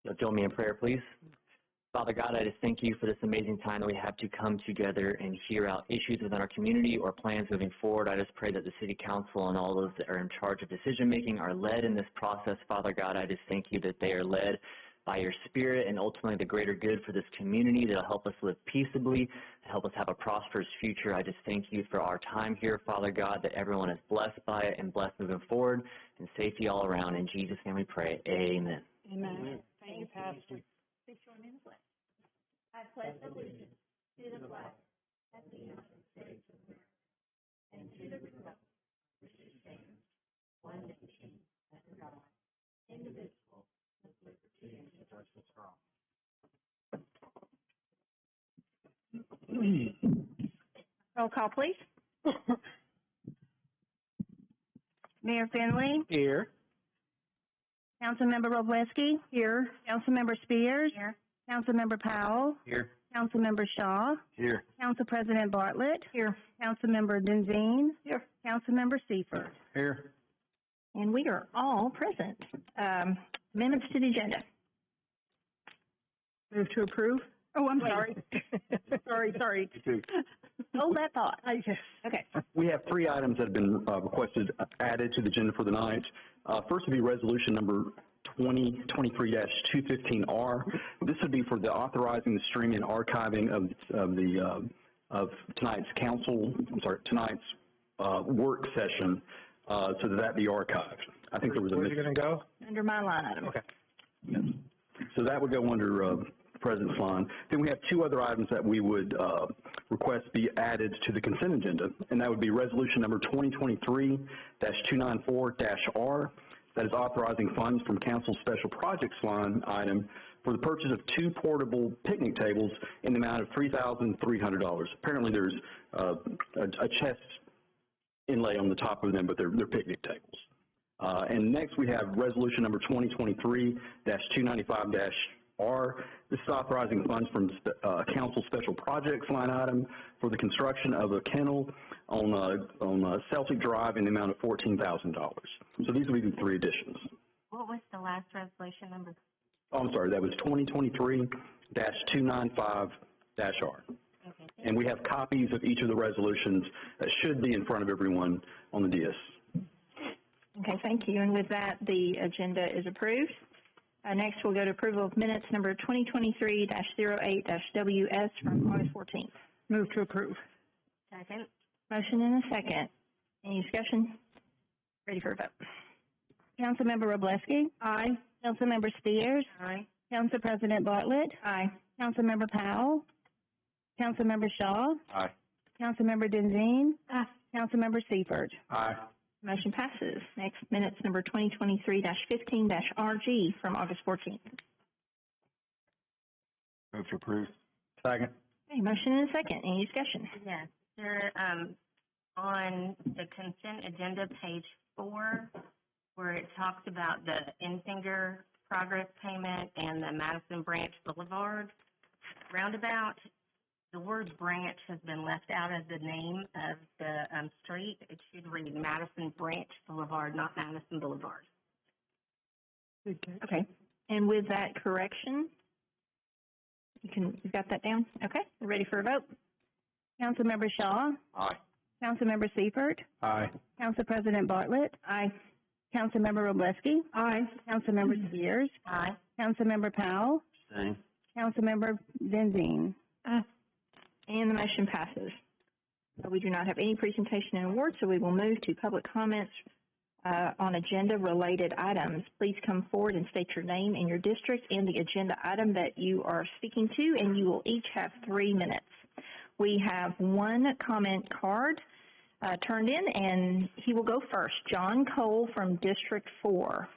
So join me in prayer, please. Father God, I just thank you for this amazing time that we have to come together and hear out issues within our community or plans moving forward. I just pray that the City Council and all those that are in charge of decision-making are led in this process. Father God, I just thank you that they are led by your Spirit and ultimately the greater good for this community that will help us live peaceably, help us have a prosperous future. I just thank you for our time here, Father God, that everyone is blessed by it and blessed moving forward, and safety all around. In Jesus' name we pray. Amen. Amen. Thank you, Pastor. Please join me in the pledge. I pledge allegiance to the flag of the United States of America and to the republic which stands one nation under God, indivisible, with liberty and justice for all. Roll call, please. Mayor Finley. Here. Councilmember Robleski. Here. Councilmember Spears. Here. Councilmember Powell. Here. Councilmember Shaw. Here. Council President Bartlett. Here. Councilmember Denzine. Here. Councilmember Seifert. Here. And we are all present. Amendments to the agenda. Move to approve. Oh, I'm sorry. sorry. Hold that thought. Okay. We have 3 items that have been requested added to the agenda for the night. First would be resolution number 2023-215R. This would be for the authorizing the streaming and archiving of tonight's work session, so that be archived. I think there was a. Where's it going to go? Under my line item. Okay. Yes. So that would go under the President's line. Then we have 2 other items that we would request be added to the consent agenda, and that would be resolution number 2023-294-R. That is authorizing funds from Council Special Projects line item for the purchase of 2 portable picnic tables in the amount of $3,300. Apparently there's a chest inlay on the top of them, but they're picnic tables. And next we have resolution number 2023-295-R. This is authorizing funds from Council Special Projects line item for the construction of a kennel on Celtic Drive in the amount of $14,000. So these will be the 3 additions. What was the last resolution number? Oh, I'm sorry, that was 2023-295-R. Okay, and we have copies of each of the resolutions that should be in front of everyone on the DS. Okay, thank you. And with that, the agenda is approved. Next, we'll go to approval of minutes number 2023-08-WS from August 14th. Move to approve. Second. Motion and a second. Any discussion? Ready for a vote. Councilmember Robleski. Aye. Councilmember Spears. Aye. Council President Bartlett. Aye. Councilmember Powell. Councilmember Shaw. Aye. Councilmember Denzine. Aye. Councilmember Seifert. Aye. Motion passes. Next, minutes number 2023-15-RG from August 14th. Move to approve. Second. Okay, motion and a second. Any discussion? Yes. There, on the consent agenda, page 4, where it talks about the Infinger progress payment and the Madison Branch Boulevard roundabout, the word branch has been left out of the name of the street. It should read Madison Branch Boulevard, not Madison Boulevard. Okay. And with that correction, you've got that down? Okay. We're ready for a vote. Councilmember Shaw. Aye. Councilmember Seifert. Aye. Council President Bartlett. Aye. Councilmember Robleski. Aye. Councilmember Spears. Aye. Councilmember Powell. Same. Councilmember Denzine. Aye. And the motion passes. We do not have any presentation and awards, so we will move to public comments on agenda-related items. Please come forward and state your name and your district and the agenda item that you are speaking to, and you will each have 3 minutes. We have 1 comment card turned in, and he will go first. John Cole from District 4.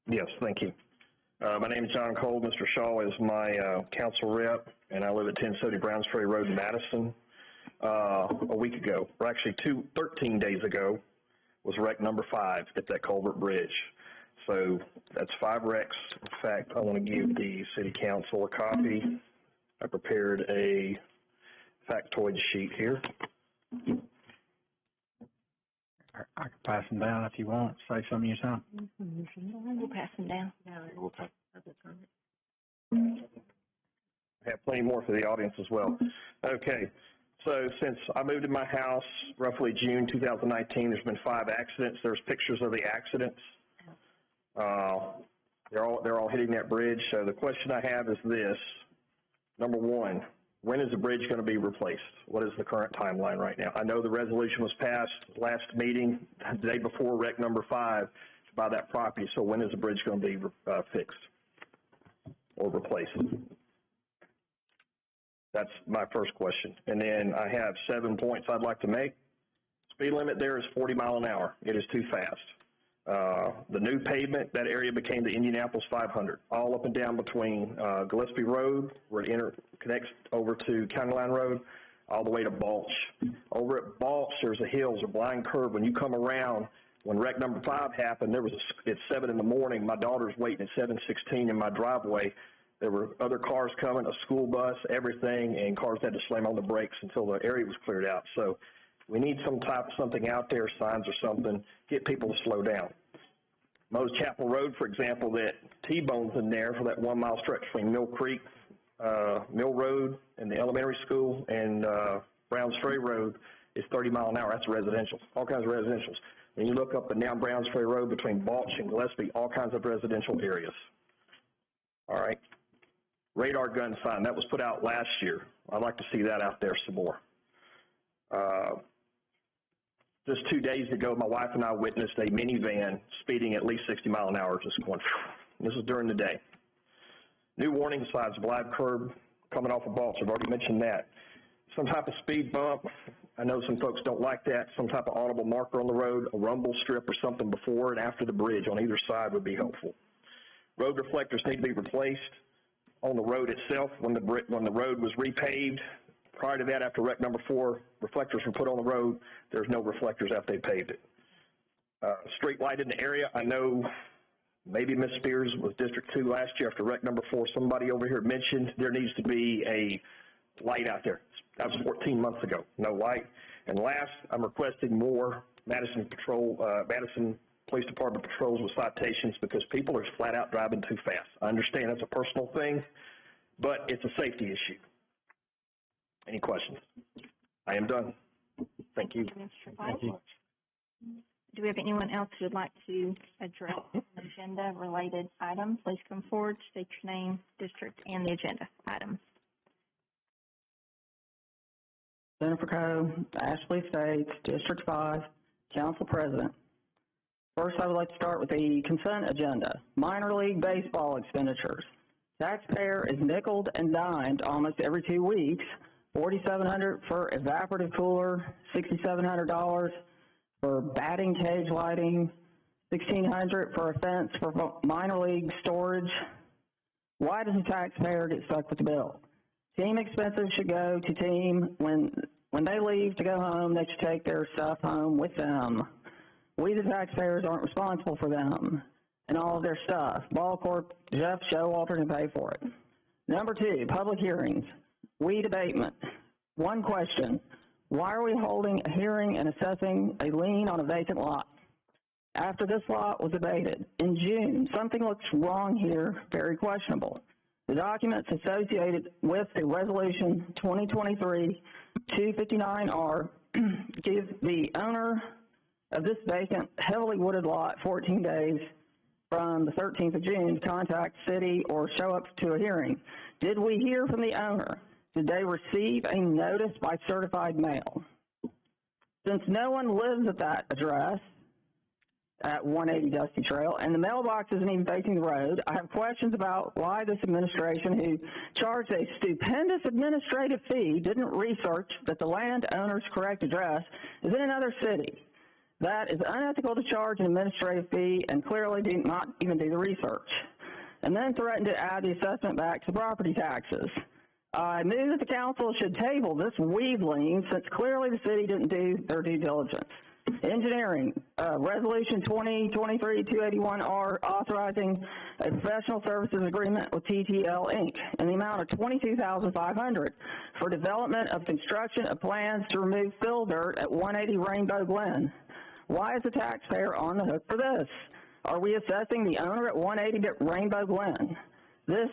Yes, thank you. My name is John Cole. Mr. Shaw is my council rep, and I live at 1070 Browns Ferry Road in Madison. A week ago, or actually 13 days ago, was wreck number 5 at that culvert bridge. So that's 5 wrecks. In fact, I want to give the city council a copy. I prepared a factoid sheet here. I can pass them down if you want, save some of your time. We'll pass them down. I have plenty more for the audience as well. Okay, so since I moved in my house roughly June 2019, there's been 5 accidents. There's pictures of the accidents. They're all hitting that bridge. So the question I have is this. Number one, when is the bridge going to be replaced? What is the current timeline right now? I know the resolution was passed last meeting, the day before rec number 5, to buy that property. So when is the bridge going to be fixed or replaced? That's my first question. And then I have 7 points I'd like to make. Speed limit there is 40 miles an hour. It is too fast. The new pavement, that area became the Indianapolis 500, all up and down between Gillespie Road, where it connects over to County Line Road, all the way to Balch. Over at Balch, there's a hill, there's a blind curve. When you come around, when wreck number 5 happened, it's 7 in the morning. My daughter's waiting at 7:16 in my driveway. There were other cars coming, a school bus, everything, and cars had to slam on the brakes until the area was cleared out. So we need some type of something out there, signs or something, get people to slow down. Mose Chapel Road, for example, that T-bone's in there for that 1 mile stretch between Mill Creek, Mill Road and the elementary school, and Browns Ferry Road is 30 miles an hour. That's residential, all kinds of residentials. When you look up and down Browns Ferry Road between Balch and Gillespie, all kinds of residential areas. All right. Radar gun sign, that was put out last year. I'd like to see that out there some more. Just 2 days ago, my wife and I witnessed a minivan speeding at least 60 miles an hour, just going, phew. This is during the day. New warning signs, blind curb coming off of Balch. I've already mentioned that. Some type of speed bump. I know some folks don't like that. Some type of audible marker on the road, a rumble strip or something before and after the bridge on either side would be helpful. Road reflectors need to be replaced on the road itself when the road was repaved. Prior to that, after rec number 4, reflectors were put on the road. There's no reflectors after they paved it. Street light in the area. I know maybe Ms. Spears was District 2 last year after rec number 4. Somebody over here mentioned there needs to be a light out there. That was 14 months ago. No light. And last, I'm requesting more Madison Police Department patrols with citations because people are flat out driving too fast. I understand that's a personal thing, but it's a safety issue. Any questions? I am done. Thank you. Thank you. Do we have anyone else who would like to address an agenda-related item? Please come forward, state your name, district, and the agenda item. Jennifer Coe, Ashley States, District 5, Council President. First, I would like to start with the consent agenda. Minor league baseball expenditures. Taxpayer is nickeled and dimed almost every 2 weeks. $4,700 for evaporative cooler, $6,700 for batting cage lighting, $1,600 for a fence for minor league storage. Why does the taxpayer get stuck with the bill? Team expenses should go to team. When they leave to go home, they should take their stuff home with them. We, the taxpayers, aren't responsible for them and all of their stuff. Ball Corp, Jeff Showalter can pay for it. Number 2, public hearings. Weed abatement. One question. Why are we holding a hearing and assessing a lien on a vacant lot? After this lot was abated in June, something looks wrong here, very questionable. The documents associated with the resolution 2023-259R give the owner of this vacant, heavily wooded lot 14 days from the 13th of June to contact city or show up to a hearing. Did we hear from the owner? Did they receive a notice by certified mail? Since no one lives at that address, at 180 Dusty Trail, and the mailbox isn't even facing the road, I have questions about why this administration, who charged a stupendous administrative fee, didn't research that the landowner's correct address is in another city. That is unethical to charge an administrative fee and clearly did not even do the research. And then threatened to add the assessment back to property taxes. I move that the council should table this weed lien since clearly the city didn't do their due diligence. Engineering, Resolution 2023-281R authorizing a professional services agreement with TTL Inc. in the amount of $22,500 for development of construction of plans to remove fill dirt at 180 Rainbow Glen. Why is the taxpayer on the hook for this? Are we assessing the owner at 180 Rainbow Glen? This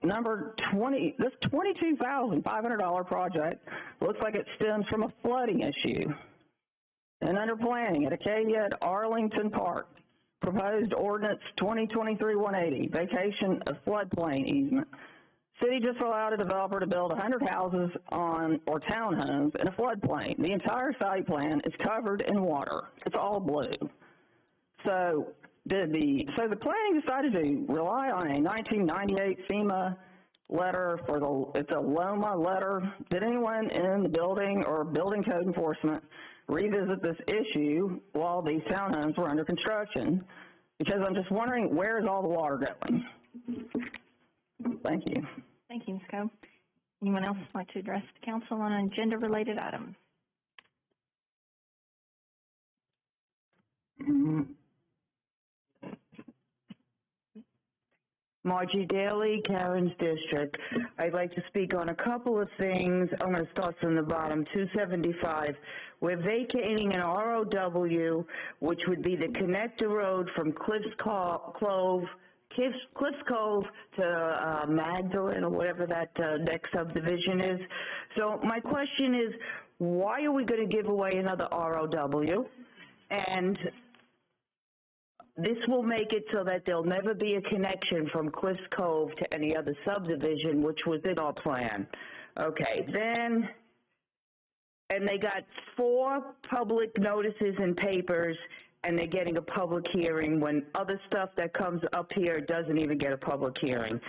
$22,500 project looks like it stems from a flooding issue. And under planning at Acadia at Arlington Park, proposed ordinance 2023-180, vacation of floodplain easement. City just allowed a developer to build 100 houses or townhomes in a floodplain. The entire site plan is covered in water. It's all blue. So the planning decided to rely on a 1998 FEMA letter it's a LOMA letter. Did anyone in the building or building code enforcement revisit this issue while these townhomes were under construction? Because I'm just wondering, where is all the water going? Thank you. Thank you, Ms. Coe. Anyone else like to address the council on an agenda-related item? Margie Daly, Karen's district. I'd like to speak on a couple of things. I'm going to start from the bottom, 275. We're vacating an ROW, which would be the connector road from Cliffs Cove to Magdalene, or whatever that next subdivision is. So my question is, why are we going to give away another ROW? And this will make it so that there'll never be a connection from Cliffs Cove to any other subdivision, which was in our plan. Okay, then, and they got 4 public notices in papers, and they're getting a public hearing when other stuff that comes up here doesn't even get a public hearing.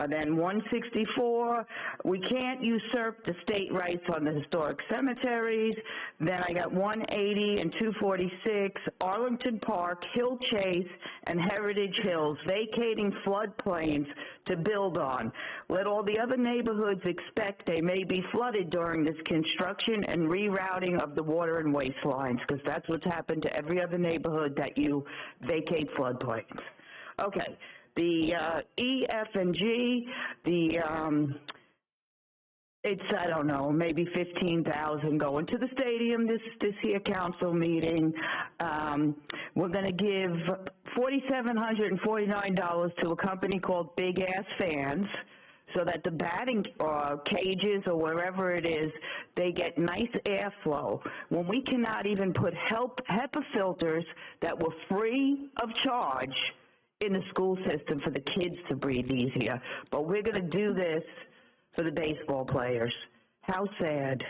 Then 164, we can't usurp the state rights on the historic cemeteries. Then I got 180 and 246, Arlington Park, Hill Chase, and Heritage Hills, vacating floodplains to build on. Let all the other neighborhoods expect they may be flooded during this construction and rerouting of the water and waste lines, because that's what's happened to every other neighborhood that you vacate floodplains. Okay. The E, F, and G, it's, I don't know, maybe 15,000 going to the stadium this year council meeting. We're going to give $4,749 to a company called Big Ass Fans, so that the batting cages or wherever it is, they get nice airflow. When we cannot even put HEPA filters that were free of charge in the school system for the kids to breathe easier. But we're going to do this for the baseball players. How sad.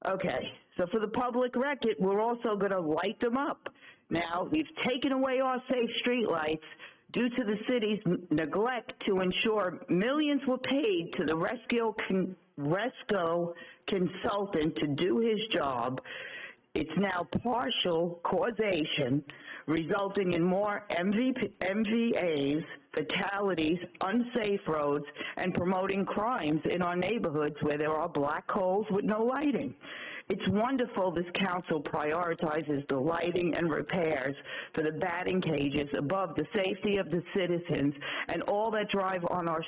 Okay, so for the public record, we're also going to light them up. Now, we've taken away our safe street lights due to the city's neglect to ensure millions were paid to the Resco consultant to do his job. It's now partial causation, resulting in more MVAs, fatalities, unsafe roads, and promoting crimes in our neighborhoods where there are black holes with no lighting. It's wonderful this council prioritizes the lighting and repairs for the batting cages above the safety of the citizens and all that drive on our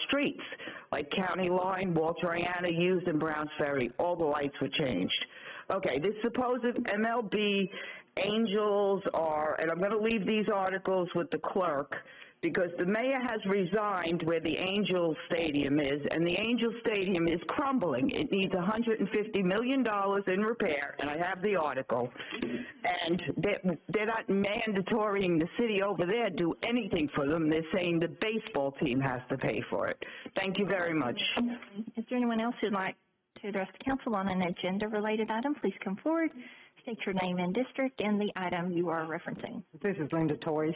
streets, like County Line, Walter-Riana, Hughes, and Browns Ferry. All the lights were changed. Okay, this supposed MLB Angels are, and I'm going to leave these articles with the clerk, because the mayor has resigned where the Angels Stadium is, and the Angels Stadium is crumbling. It needs $150 million in repair, and I have the article. And they're not mandatorying the city over there do anything for them. They're saying the baseball team has to pay for it. Thank you very much. Is there anyone else who'd like to address the council on an agenda-related item? Please come forward, state your name and district, and the item you are referencing. This is Linda Toysh.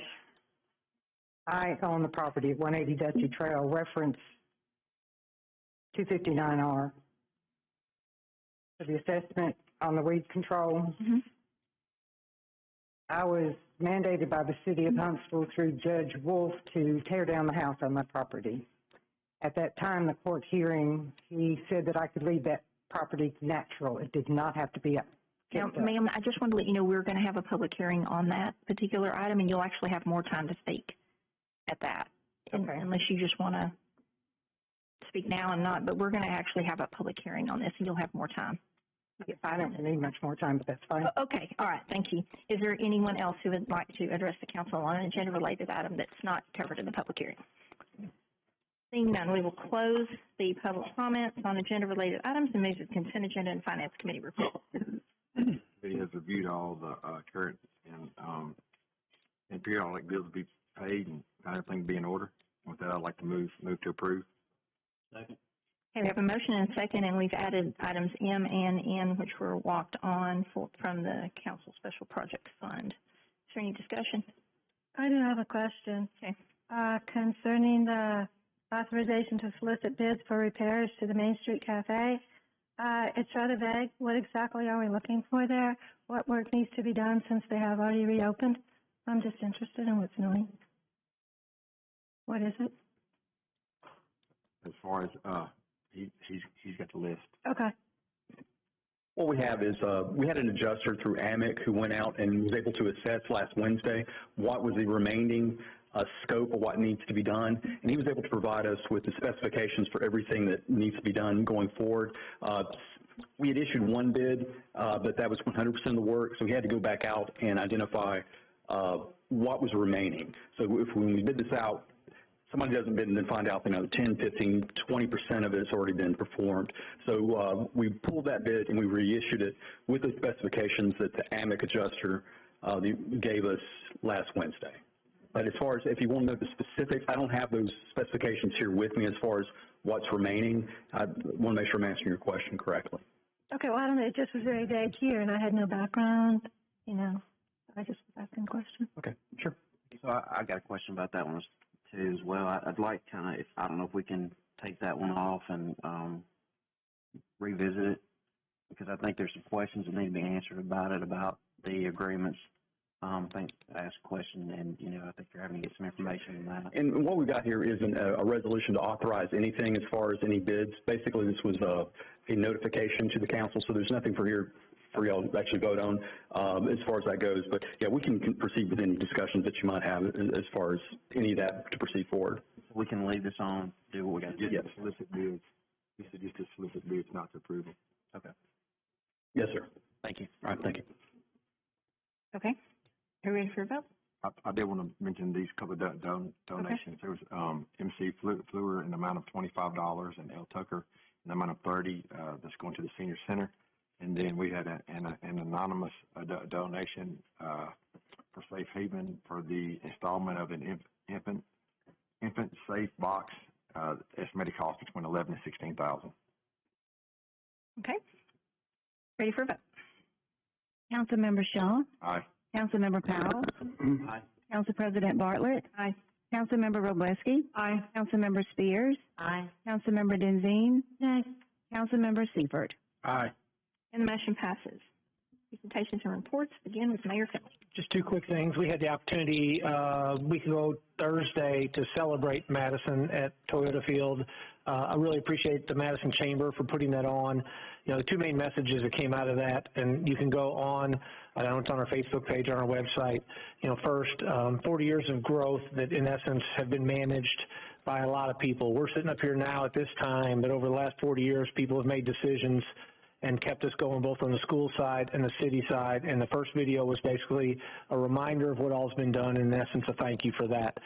I own the property at 180 Dusty Trail, reference 259R. For the assessment on the weed control, I was mandated by the city of Huntsville through Judge Wolf to tear down the house on my property. At that time, the court hearing, he said that I could leave that property natural. It did not have to be up. Now, ma'am, I just wanted to let you know we're going to have a public hearing on that particular item, and you'll actually have more time to speak at that, okay. Unless you just want to speak now and not, but we're going to actually have a public hearing on this, and you'll have more time. I don't need much more time, but that's fine. Okay, all right, thank you. Is there anyone else who would like to address the council on an agenda-related item that's not covered in the public hearing? Seeing none, we will close the public comments on agenda-related items and move to the consent agenda and finance committee report. The committee has reviewed all the current and periodic bills to be paid and everything to be in order. With that, I'd like to move to approve. Second. Okay, we have a motion and a second, and we've added items M and N, which were walked on from the council special project fund. Is there any discussion? I do have a question. Okay. Concerning the authorization to solicit bids for repairs to the Main Street Cafe. It's rather vague. What exactly are we looking for there? What work needs to be done since they have already reopened? I'm just interested in what's new. What is it? As far as he's got the list. Okay. What we have is we had an adjuster through AMIC who went out and was able to assess last Wednesday what was the remaining scope of what needs to be done, and he was able to provide us with the specifications for everything that needs to be done going forward. We had issued one bid, but that was 100% of the work, so we had to go back out and identify what was remaining. So when we bid this out, somebody doesn't bid and then find out, 10, 15, 20% of it has already been performed. So we pulled that bid and we reissued it with the specifications that the AMIC adjuster gave us last Wednesday. But as far as if you want to know the specifics, I don't have those specifications here with me as far as what's remaining. I want to make sure I'm answering your question correctly. Okay, well, I don't know. It just was very vague here, and I had no background, I just was asking a question. Okay, sure. So I got a question about that one too as well. I'd like I don't know if we can take that one off and revisit it, because I think there's some questions that need to be answered about the agreements. I asked a question, and I think you're having to get some information on that. And what we got here isn't a resolution to authorize anything as far as any bids. Basically, this was a notification to the council, so there's nothing for y'all to actually vote on as far as that goes. But yeah, we can proceed with any discussions that you might have as far as any of that to proceed forward. We can leave this on, do what we got to do. Just to solicit bids. You said just to solicit bids, not to approve them. Okay. Yes, sir. Thank you. All right, thank you. Okay. Are we ready for a vote? I did want to mention these couple of donations. Okay. There was MC Fluer in the amount of $25 and L. Tucker in the amount of $30 that's going to the senior center. And then we had an anonymous donation for Safe Haven for the installment of an infant safe box, estimated cost between $11,000 and $16,000. Okay. Ready for a vote? Councilmember Shaw? Aye. Councilmember Powell? Aye. Council President Bartlett? Aye. Councilmember Robleski? Aye. Councilmember Spears? Aye. Councilmember Denzine? Aye. Councilmember Seifert? Aye. And the motion passes. Presentations and reports begin with Mayor Phillips. Just two quick things. We had the opportunity a week ago Thursday to celebrate Madison at Toyota Field. I really appreciate the Madison Chamber for putting that on. The two main messages that came out of that, and you can go on, I know it's on our Facebook page, on our website. First, 40 years of growth that in essence have been managed by a lot of people. We're sitting up here now at this time, but over the last 40 years, people have made decisions and kept us going both on the school side and the city side. And the first video was basically a reminder of what all's been done, and in essence, a thank you for that.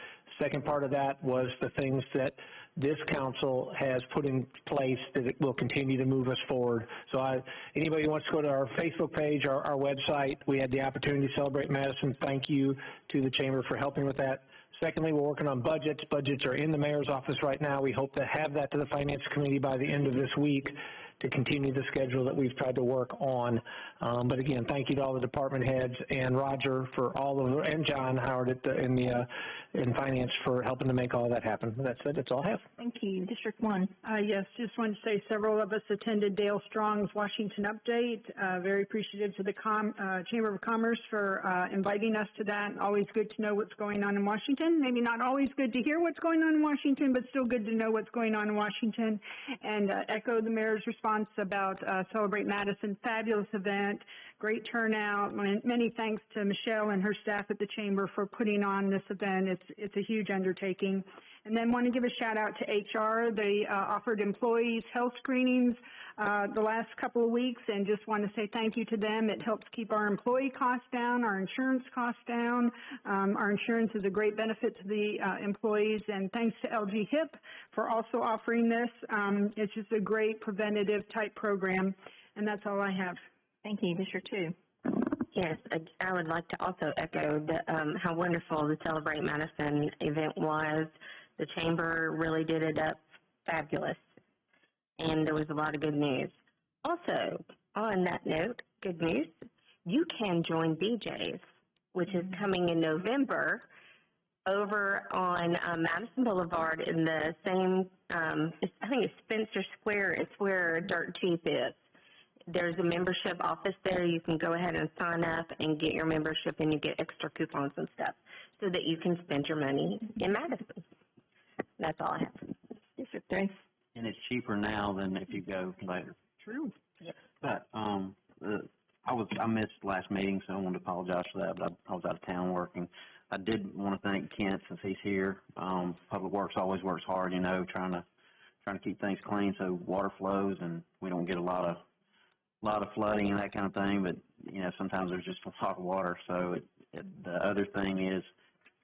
Second part of that was the things that this council has put in place that it will continue to move us forward. So anybody who wants to go to our Facebook page, our website, we had the opportunity to celebrate Madison. Thank you to the Chamber for helping with that. Secondly, we're working on budgets. Budgets are in the mayor's office right now. We hope to have that to the Finance Committee by the end of this week to continue the schedule that we've tried to work on. But again, thank you to all the department heads and Roger for and John Howard in finance for helping to make all that happen. That's it. That's all I have. Thank you. District 1. Yes, just wanted to say several of us attended Dale Strong's Washington Update. Very appreciative to the Chamber of Commerce for inviting us to that. Always good to know what's going on in Washington. Maybe not always good to hear what's going on in Washington, but still good to know what's going on in Washington. And echo the mayor's response about Celebrate Madison. Fabulous event, great turnout. Many thanks to Michelle and her staff at the Chamber for putting on this event. It's a huge undertaking. And then want to give a shout out to HR. They offered employees health screenings the last couple of weeks, and just want to say thank you to them. It helps keep our employee costs down, our insurance costs down. Our insurance is a great benefit to the employees, and thanks to LG HIP for also offering this. It's just a great preventative type program, and that's all I have. Thank you. District 2. Yes, I would like to also echo how wonderful the Celebrate Madison event was. The Chamber really did it up fabulous, and there was a lot of good news. Also, on that note, good news, you can join BJ's, which is coming in November, over on Madison Boulevard in the same, I think it's Spencer Square. It's where Dirt Cheap is. There's a membership office there. You can go ahead and sign up and get your membership, and you get extra coupons and stuff so that you can spend your money in Madison. That's all I have. District 3. And it's cheaper now than if you go later. True. Yes. But I missed last meeting, so I wanted to apologize for that, but I was out of town working. I did want to thank Kent since he's here. Public Works always works hard, you know, trying to keep things clean so water flows and we don't get a lot of flooding and that kind of thing. But you know, sometimes there's just a lot of water. So the other thing is,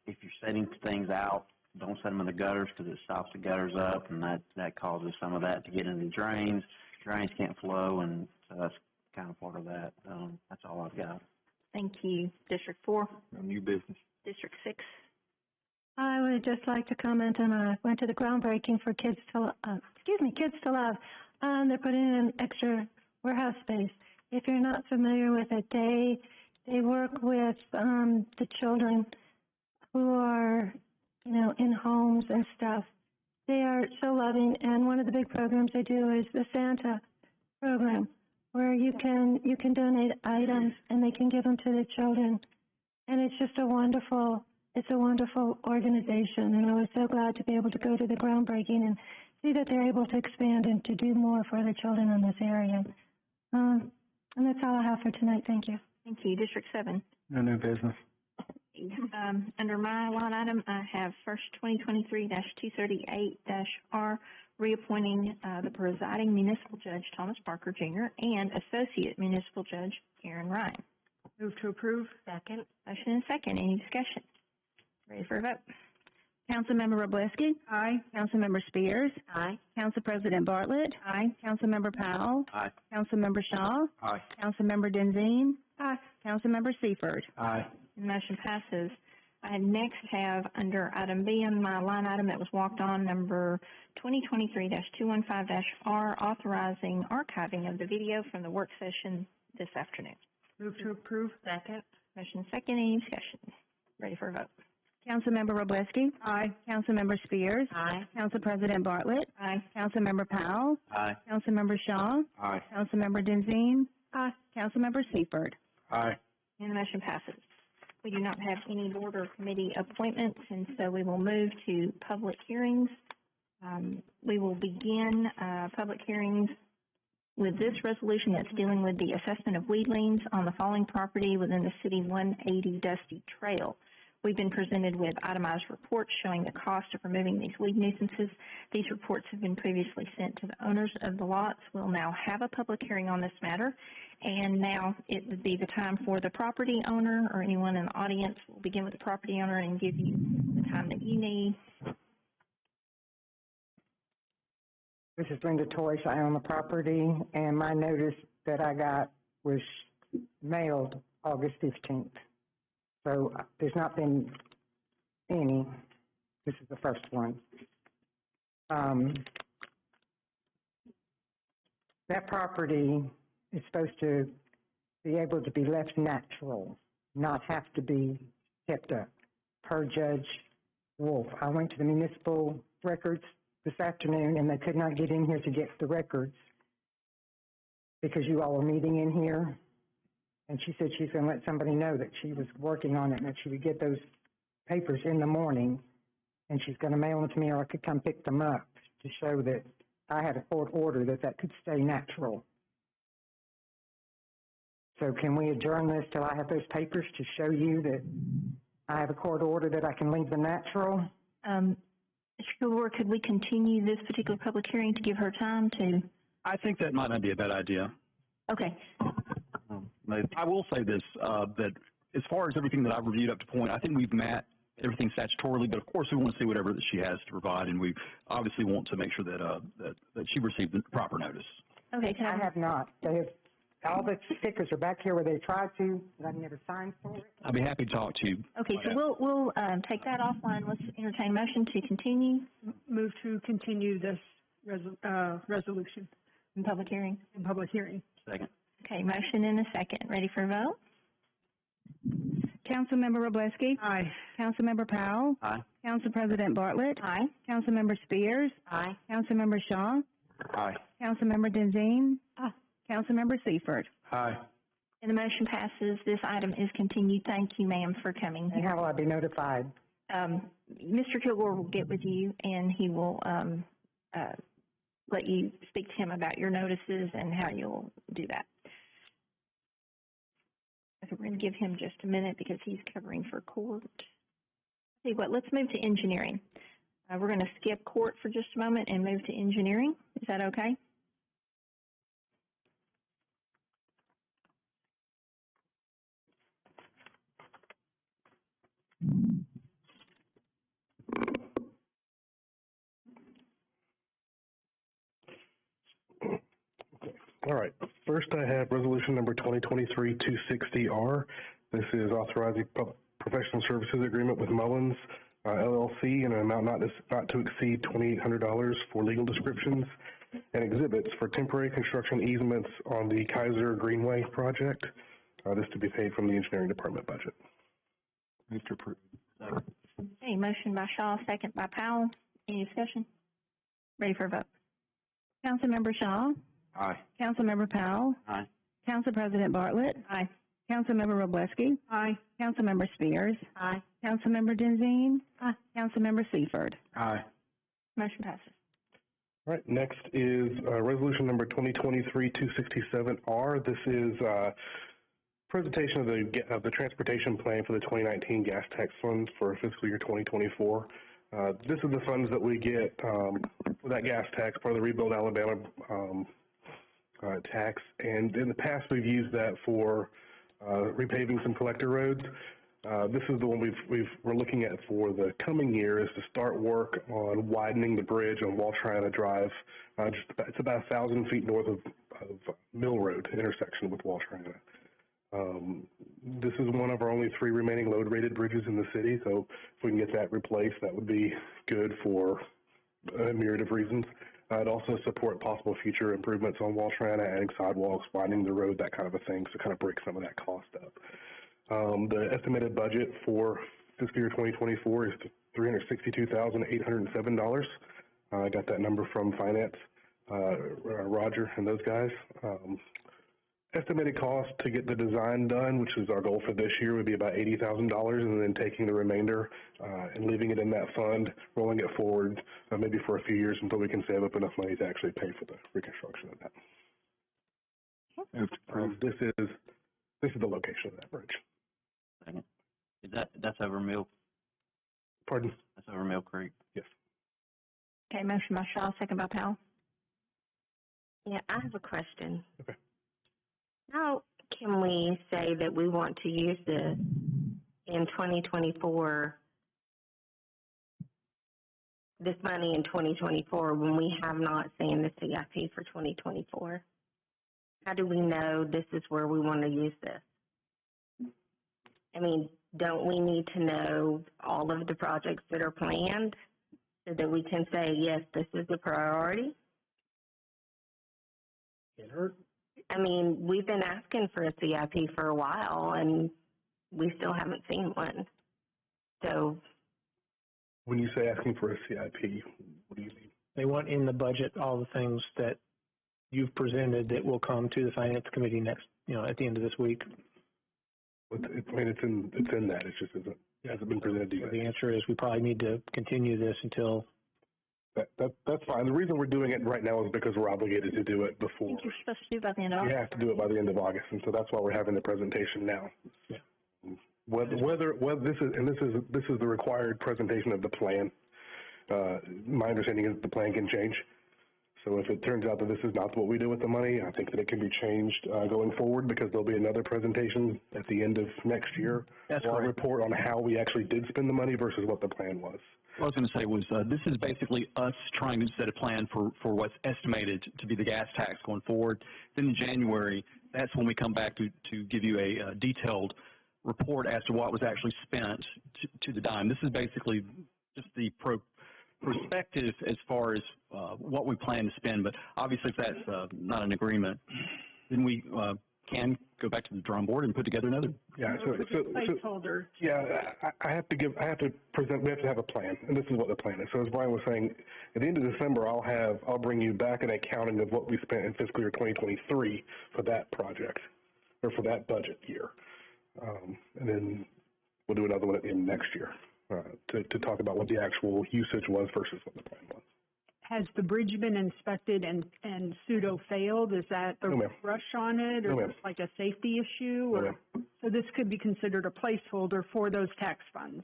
if you're setting things out, don't set them in the gutters because it stops the gutters up, and that causes some of that to get into the drains. Drains can't flow, and so that's kind of part of that. That's all I've got. Thank you. District 4. No new business. District 6. I would just like to comment on, I went to the groundbreaking for Kids to Love. They're putting in extra warehouse space. If you're not familiar with it, they work with the children who are, you know, in homes and stuff. They are so loving, and one of the big programs they do is the Santa program, where you can donate items and they can give them to the children. And it's just a wonderful organization, and I was so glad to be able to go to the groundbreaking and see that they're able to expand and to do more for the children in this area. And that's all I have for tonight. Thank you. Thank you. District 7. No new business. Under my line item, I have first 2023-238-R, reappointing the presiding municipal judge, Thomas Parker, Jr., and associate municipal judge, Karen Ryan. Move to approve. Second. Motion and second. Any discussion? Ready for a vote? Councilmember Roblesky. Aye. Councilmember Spears. Aye. Council President Bartlett. Aye. Councilmember Powell. Aye. Councilmember Shaw. Aye. Councilmember Denzine. Aye. Councilmember Seifert. Aye. Motion passes. I next have under item B on my line item that was walked on, number 2023-215-R, authorizing archiving of the video from the work session this afternoon. Move to approve. Second. Motion second. Any discussion? Ready for a vote? Councilmember Roblesky. Aye. Councilmember Spears. Aye. Council President Bartlett. Aye. Councilmember Powell. Aye. Councilmember Shaw. Aye. Councilmember Denzine. Aye. Councilmember Seifert. Aye. And the motion passes. We do not have any board or committee appointments, and so we will move to public hearings. We will begin public hearings with this resolution that's dealing with the assessment of weed liens on the following property within the City 180 Dusty Trail. We've been presented with itemized reports showing the cost of removing these weed nuisances. These reports have been previously sent to the owners of the lots. We'll now have a public hearing on this matter, and now it would be the time for the property owner or anyone in the audience. We'll begin with the property owner and give you the time that you need. This is Linda Toyce. I own the property, and my notice that I got was mailed August 15th. So there's not been any. This is the first one. That property is supposed to be able to be left natural, not have to be kept up, per Judge Wolf. I went to the municipal records this afternoon, and they could not get in here to get the records because you all were meeting in here. And she said she's going to let somebody know that she was working on it and that she would get those papers in the morning, and she's going to mail them to me, or I could come pick them up to show that I had a court order that could stay natural. So can we adjourn this till I have those papers to show you that I have a court order that I can leave them natural? Mr. Kilgore, could we continue this particular public hearing to give her time to? I think that might not be a bad idea. Okay. I will say this, that as far as everything that I've reviewed up to point, I think we've met everything statutorily, but of course we want to see whatever that she has to provide, and we obviously want to make sure that that she received the proper notice. Okay, I have not. They have, all the stickers are back here where they tried to, but I've never signed for it. I'd be happy to talk to you. Okay, so we'll take that offline. Let's entertain a motion to continue. Move to continue this resolution. In public hearing? In public hearing. Second. Okay, motion and a second. Ready for a vote? Councilmember Robleski? Aye. Councilmember Powell? Aye. Council President Bartlett? Aye. Councilmember Spears? Aye. Councilmember Shaw? Aye. Councilmember Denzine? Aye. Councilmember Seifert? Aye. And the motion passes. This item is continued. Thank you, ma'am, for coming. And how will I be notified? Mr. Kilgore will get with you, and he will let you speak to him about your notices and how you'll do that. So we're going to give him just a minute because he's covering for court. See what? Let's move to engineering. We're going to skip court for just a moment and move to engineering. Is that okay? All right. First, I have resolution number 2023-260R. This is authorizing professional services agreement with Mullins LLC in an amount not to exceed $2,800 for legal descriptions and exhibits for temporary construction easements on the Kaiser Greenway project. This to be paid from the engineering department budget. Move to approve. Okay, motion by Shaw, second by Powell. Any discussion? Ready for a vote? Councilmember Shaw? Aye. Councilmember Powell? Aye. Council President Bartlett? Aye. Councilmember Robleski? Aye. Councilmember Spears? Aye. Councilmember Denzine? Aye. Councilmember Seifert? Aye. Motion passes. All right, next is resolution number 2023-267R. This is presentation of the transportation plan for the 2019 gas tax funds for fiscal year 2024. This is the funds that we get for that gas tax, part of the Rebuild Alabama tax, and in the past we've used that for repaving some collector roads. This is the one we're looking at for the coming year, is to start work on widening the bridge on Waltrana Drive. It's about 1,000 feet north of Mill Road intersection with Waltrana. This is one of our only 3 remaining load-rated bridges in the city, so if we can get that replaced, that would be good for a myriad of reasons. It'd also support possible future improvements on Waltrana, adding sidewalks, widening the road, that kind of a thing, so kind of break some of that cost up. The estimated budget for fiscal year 2024 is $362,807. I got that number from Finance, Roger and those guys. Estimated cost to get the design done, which is our goal for this year, would be about $80,000, and then taking the remainder and leaving it in that fund, rolling it forward maybe for a few years until we can save up enough money to actually pay for the reconstruction of that. This is the location of that bridge. Is that's over Mill? Pardon? That's over Mill Creek. Yes. Okay, motion by Shaw, second by Powell. Yeah, I have a question. Okay. How can we say that we want to use this in 2024, this money in 2024, when we have not seen the CIP for 2024? How do we know this is where we want to use this? I mean, don't we need to know all of the projects that are planned so that we can say, yes, this is a priority? Can't hurt. I mean, we've been asking for a CIP for a while, and we still haven't seen one. So, when you say asking for a CIP, what do you mean? They want in the budget all the things that you've presented that will come to the Finance Committee next, at the end of this week. I mean, it's in that. It just hasn't been presented to you. So the answer is we probably need to continue this until. That's fine. The reason we're doing it right now is because we're obligated to do it before. I think you're supposed to do by the end of August. We have to do it by the end of August, and so that's why we're having the presentation now. Yeah. Whether this is the required presentation of the plan. My understanding is the plan can change. So if it turns out that this is not what we do with the money, I think that it can be changed going forward, because there'll be another presentation at the end of next year. That's correct. correct. Report on how we actually did spend the money versus what the plan was. What I was going to say was this is basically us trying to set a plan for what's estimated to be the gas tax going forward. Then in January, that's when we come back to give you a detailed report as to what was actually spent to the dime. This is basically just the perspective as far as what we plan to spend, but obviously if that's not an agreement, then we can go back to the drawing board and put together another. Yeah, placeholder. Yeah, I have to present, we have to have a plan, and this is what the plan is. So as Brian was saying, at the end of December, I'll bring you back an accounting of what we spent in fiscal year 2023 for that project, or for that budget year. And then we'll do another one at the end of next year to talk about what the actual usage was versus what the plan was. Has the bridge been inspected and pseudo failed? Is that a rush on it, or is it like a safety issue? Or, so this could be considered a placeholder for those tax funds.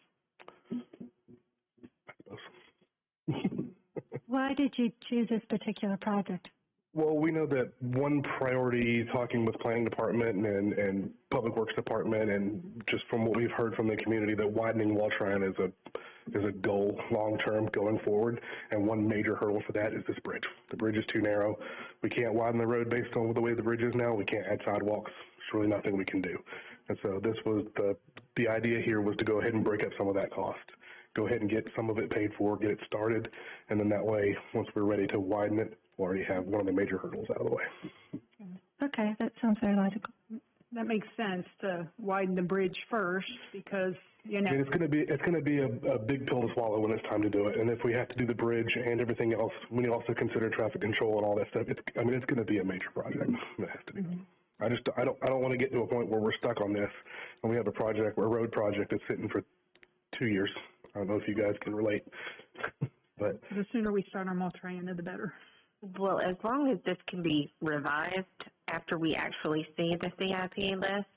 Why did you choose this particular project? Well, we know that one priority, talking with planning department and public works department, and just from what we've heard from the community, that widening Waltran is a goal long term going forward. And one major hurdle for that is this bridge. The bridge is too narrow. We can't widen the road based on the way the bridge is now. We can't add sidewalks. There's really nothing we can do. And so this was the idea here was to go ahead and break up some of that cost. Go ahead and get some of it paid for, get it started, and then that way, once we're ready to widen it, we'll already have one of the major hurdles out of the way. Okay, that sounds very logical. That makes sense to widen the bridge first, because, you know. And it's going to be a big pill to swallow when it's time to do it. And if we have to do the bridge and everything else, we also consider traffic control and all that stuff. It's going to be a major project. It has to be. I don't want to get to a point where we're stuck on this and we have a road project that's sitting for 2 years. I don't know if you guys can relate, but the sooner we start our Multriana, the better. Well, as long as this can be revised after we actually see the CIP list,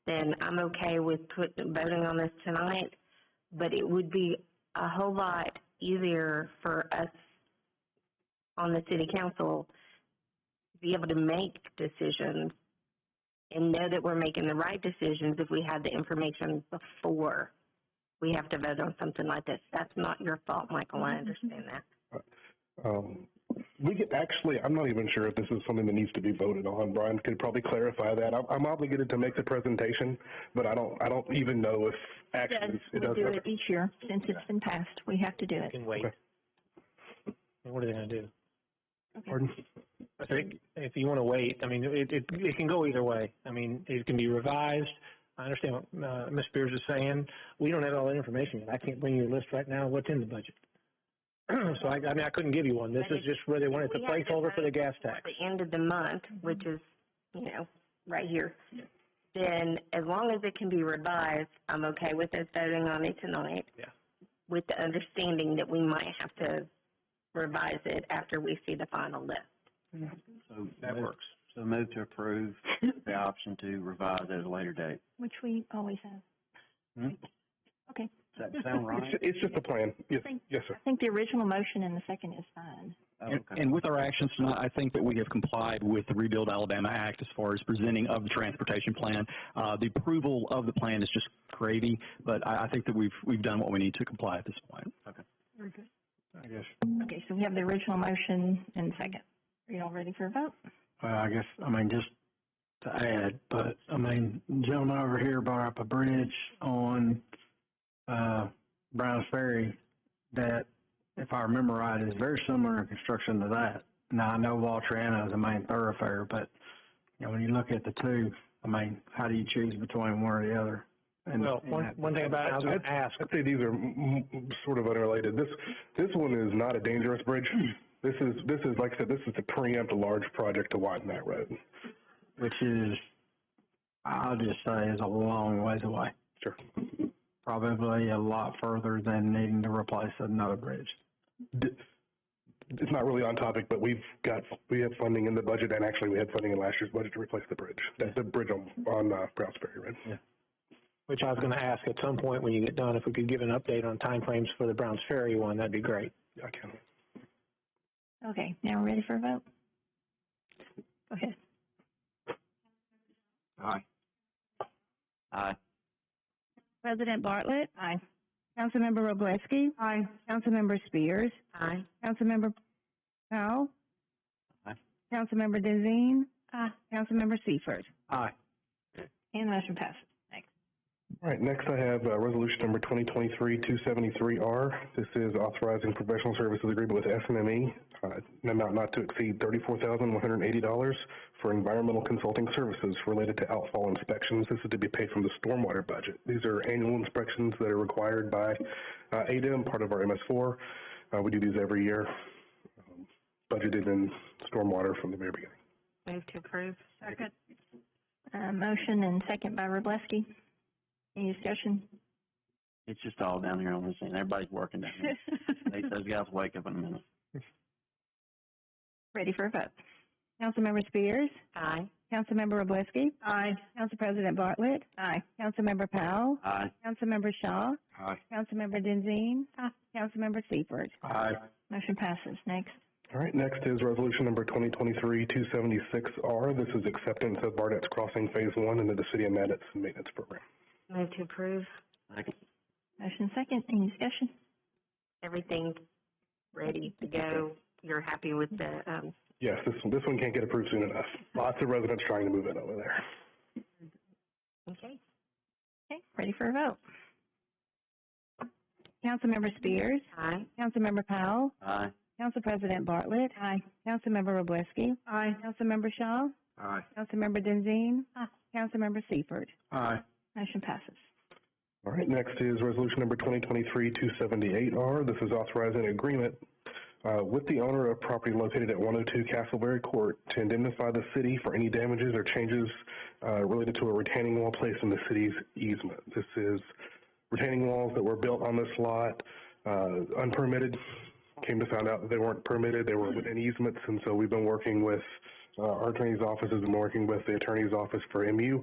then I'm okay with voting on this tonight. But it would be a whole lot easier for us on the city council to be able to make decisions and know that we're making the right decisions if we had the information before we have to vote on something like this. That's not your fault, Michael. I understand that. I'm not even sure if this is something that needs to be voted on. Brian could probably clarify that. I'm obligated to make the presentation, but I don't even know if actually it does. We do it each year since it's been passed. We have to do it. You can wait. Okay. What are they going to do? Okay. Pardon? I think if you want to wait, I mean, it can go either way. I mean, it can be revised. I understand what Ms. Spears is saying. We don't have all that information yet. I can't bring you a list right now of what's in the budget. So, I mean, I couldn't give you one. This is just where they want it, the placeholder for the gas tax. At the end of the month, which is, right here, then as long as it can be revised, I'm okay with us voting on it tonight. Yeah. With the understanding that we might have to revise it after we see the final list. So that works. So move to approve the option to revise at a later date. Which we always have. Okay. Does that sound right? It's just a plan. Yes, yes, sir. I think the original motion and the second is fine. Oh, okay. And with our actions tonight, I think that we have complied with the Rebuild Alabama Act as far as presenting of the transportation plan. The approval of the plan is just gravy, but I think that we've done what we need to comply at this point. Okay. Very good. I guess. Okay, so we have the original motion and second. Are you all ready for a vote? I guess, just to add, but, the gentleman over here brought up a bridge on Browns Ferry that, if I remember right, is very similar in construction to that. Now, I know Waltriana is the main thoroughfare, but, when you look at the two, how do you choose between one or the other? And, well, one thing about it, I was going to ask. I'd say these are sort of unrelated. This one is not a dangerous bridge. This is like I said, this is to preempt a large project to widen that road. Which is, I'll just say, is a long ways away. Sure. Probably a lot further than needing to replace another bridge. It's not really on topic, but we have funding in the budget, and actually we had funding in last year's budget to replace the bridge. That's the bridge on Browns Ferry Road. Yeah. Which I was going to ask at some point when you get done, if we could give an update on timeframes for the Browns Ferry one, that'd be great. I can. Okay, now we're ready for a vote. Go ahead. Aye. Aye. President Bartlett. Aye. Councilmember Robleski. Aye. Councilmember Spears. Aye. Councilmember Powell. Aye. Councilmember Denzine. Councilmember Seifert. Aye. And the motion passes. Next. All right, next I have resolution number 2023-273R. This is authorizing professional services agreement with SNME, an amount not to exceed $34,180 for environmental consulting services related to outfall inspections. This is to be paid from the stormwater budget. These are annual inspections that are required by ADEM, part of our MS4. We do these every year, budgeted in stormwater from the very beginning. Move to approve. Second. Motion and second by Robleski. Any discussion? It's just all down here on this end. Everybody's working down here. Those guys wake up in a minute. Ready for a vote. Councilmember Spears. Aye. Councilmember Robleski. Aye. Council President Bartlett. Aye. Councilmember Powell. Aye. Councilmember Shaw. Aye. Councilmember Denzine. Councilmember Seifert. Aye. Motion passes. Next. All right, next is resolution number 2023-276R. This is acceptance of Barnett's Crossing Phase 1 into the City of Madison Maintenance Program. Move to approve. Second. Motion second. Any discussion? Everything ready to go. You're happy with the, Yes, this one can't get approved soon enough. Lots of residents trying to move in over there. okay. Okay, ready for a vote. Councilmember Spears. Aye. Councilmember Powell. Aye. Council President Bartlett. Aye. Councilmember Robleski. Aye. Councilmember Shaw. Aye. Councilmember Denzine. Councilmember Seifert. Aye. Motion passes. All right, next is resolution number 2023-278R. This is authorizing an agreement with the owner of property located at 102 Castleberry Court to indemnify the city for any damages or changes related to a retaining wall placed in the city's easement. This is retaining walls that were built on this lot, unpermitted. Came to find out that they weren't permitted. They were within easements, and so we've been working with our attorney's office has been working with the attorney's office for MU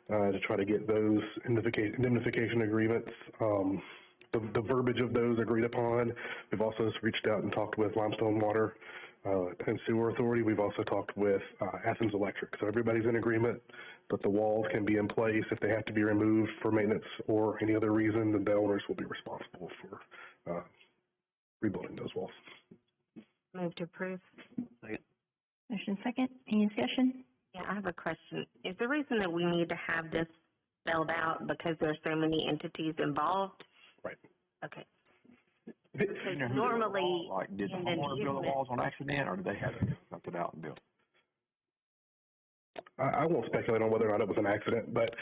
to try to get those indemnification agreements, the verbiage of those agreed upon. We've also reached out and talked with Limestone Water and Sewer Authority. We've also talked with Athens Electric. So everybody's in agreement that the walls can be in place. If they have to be removed for maintenance or any other reason, then the owners will be responsible for rebuilding those walls. Move to approve. Second. Motion second. Any discussion? Yeah, I have a question. Is the reason that we need to have this spelled out because there's so many entities involved? Right. Okay. Because normally, like, did the in an homeowner build the easement- walls on accident, or did they have to dump it out and build? I won't speculate on whether or not it was an accident, but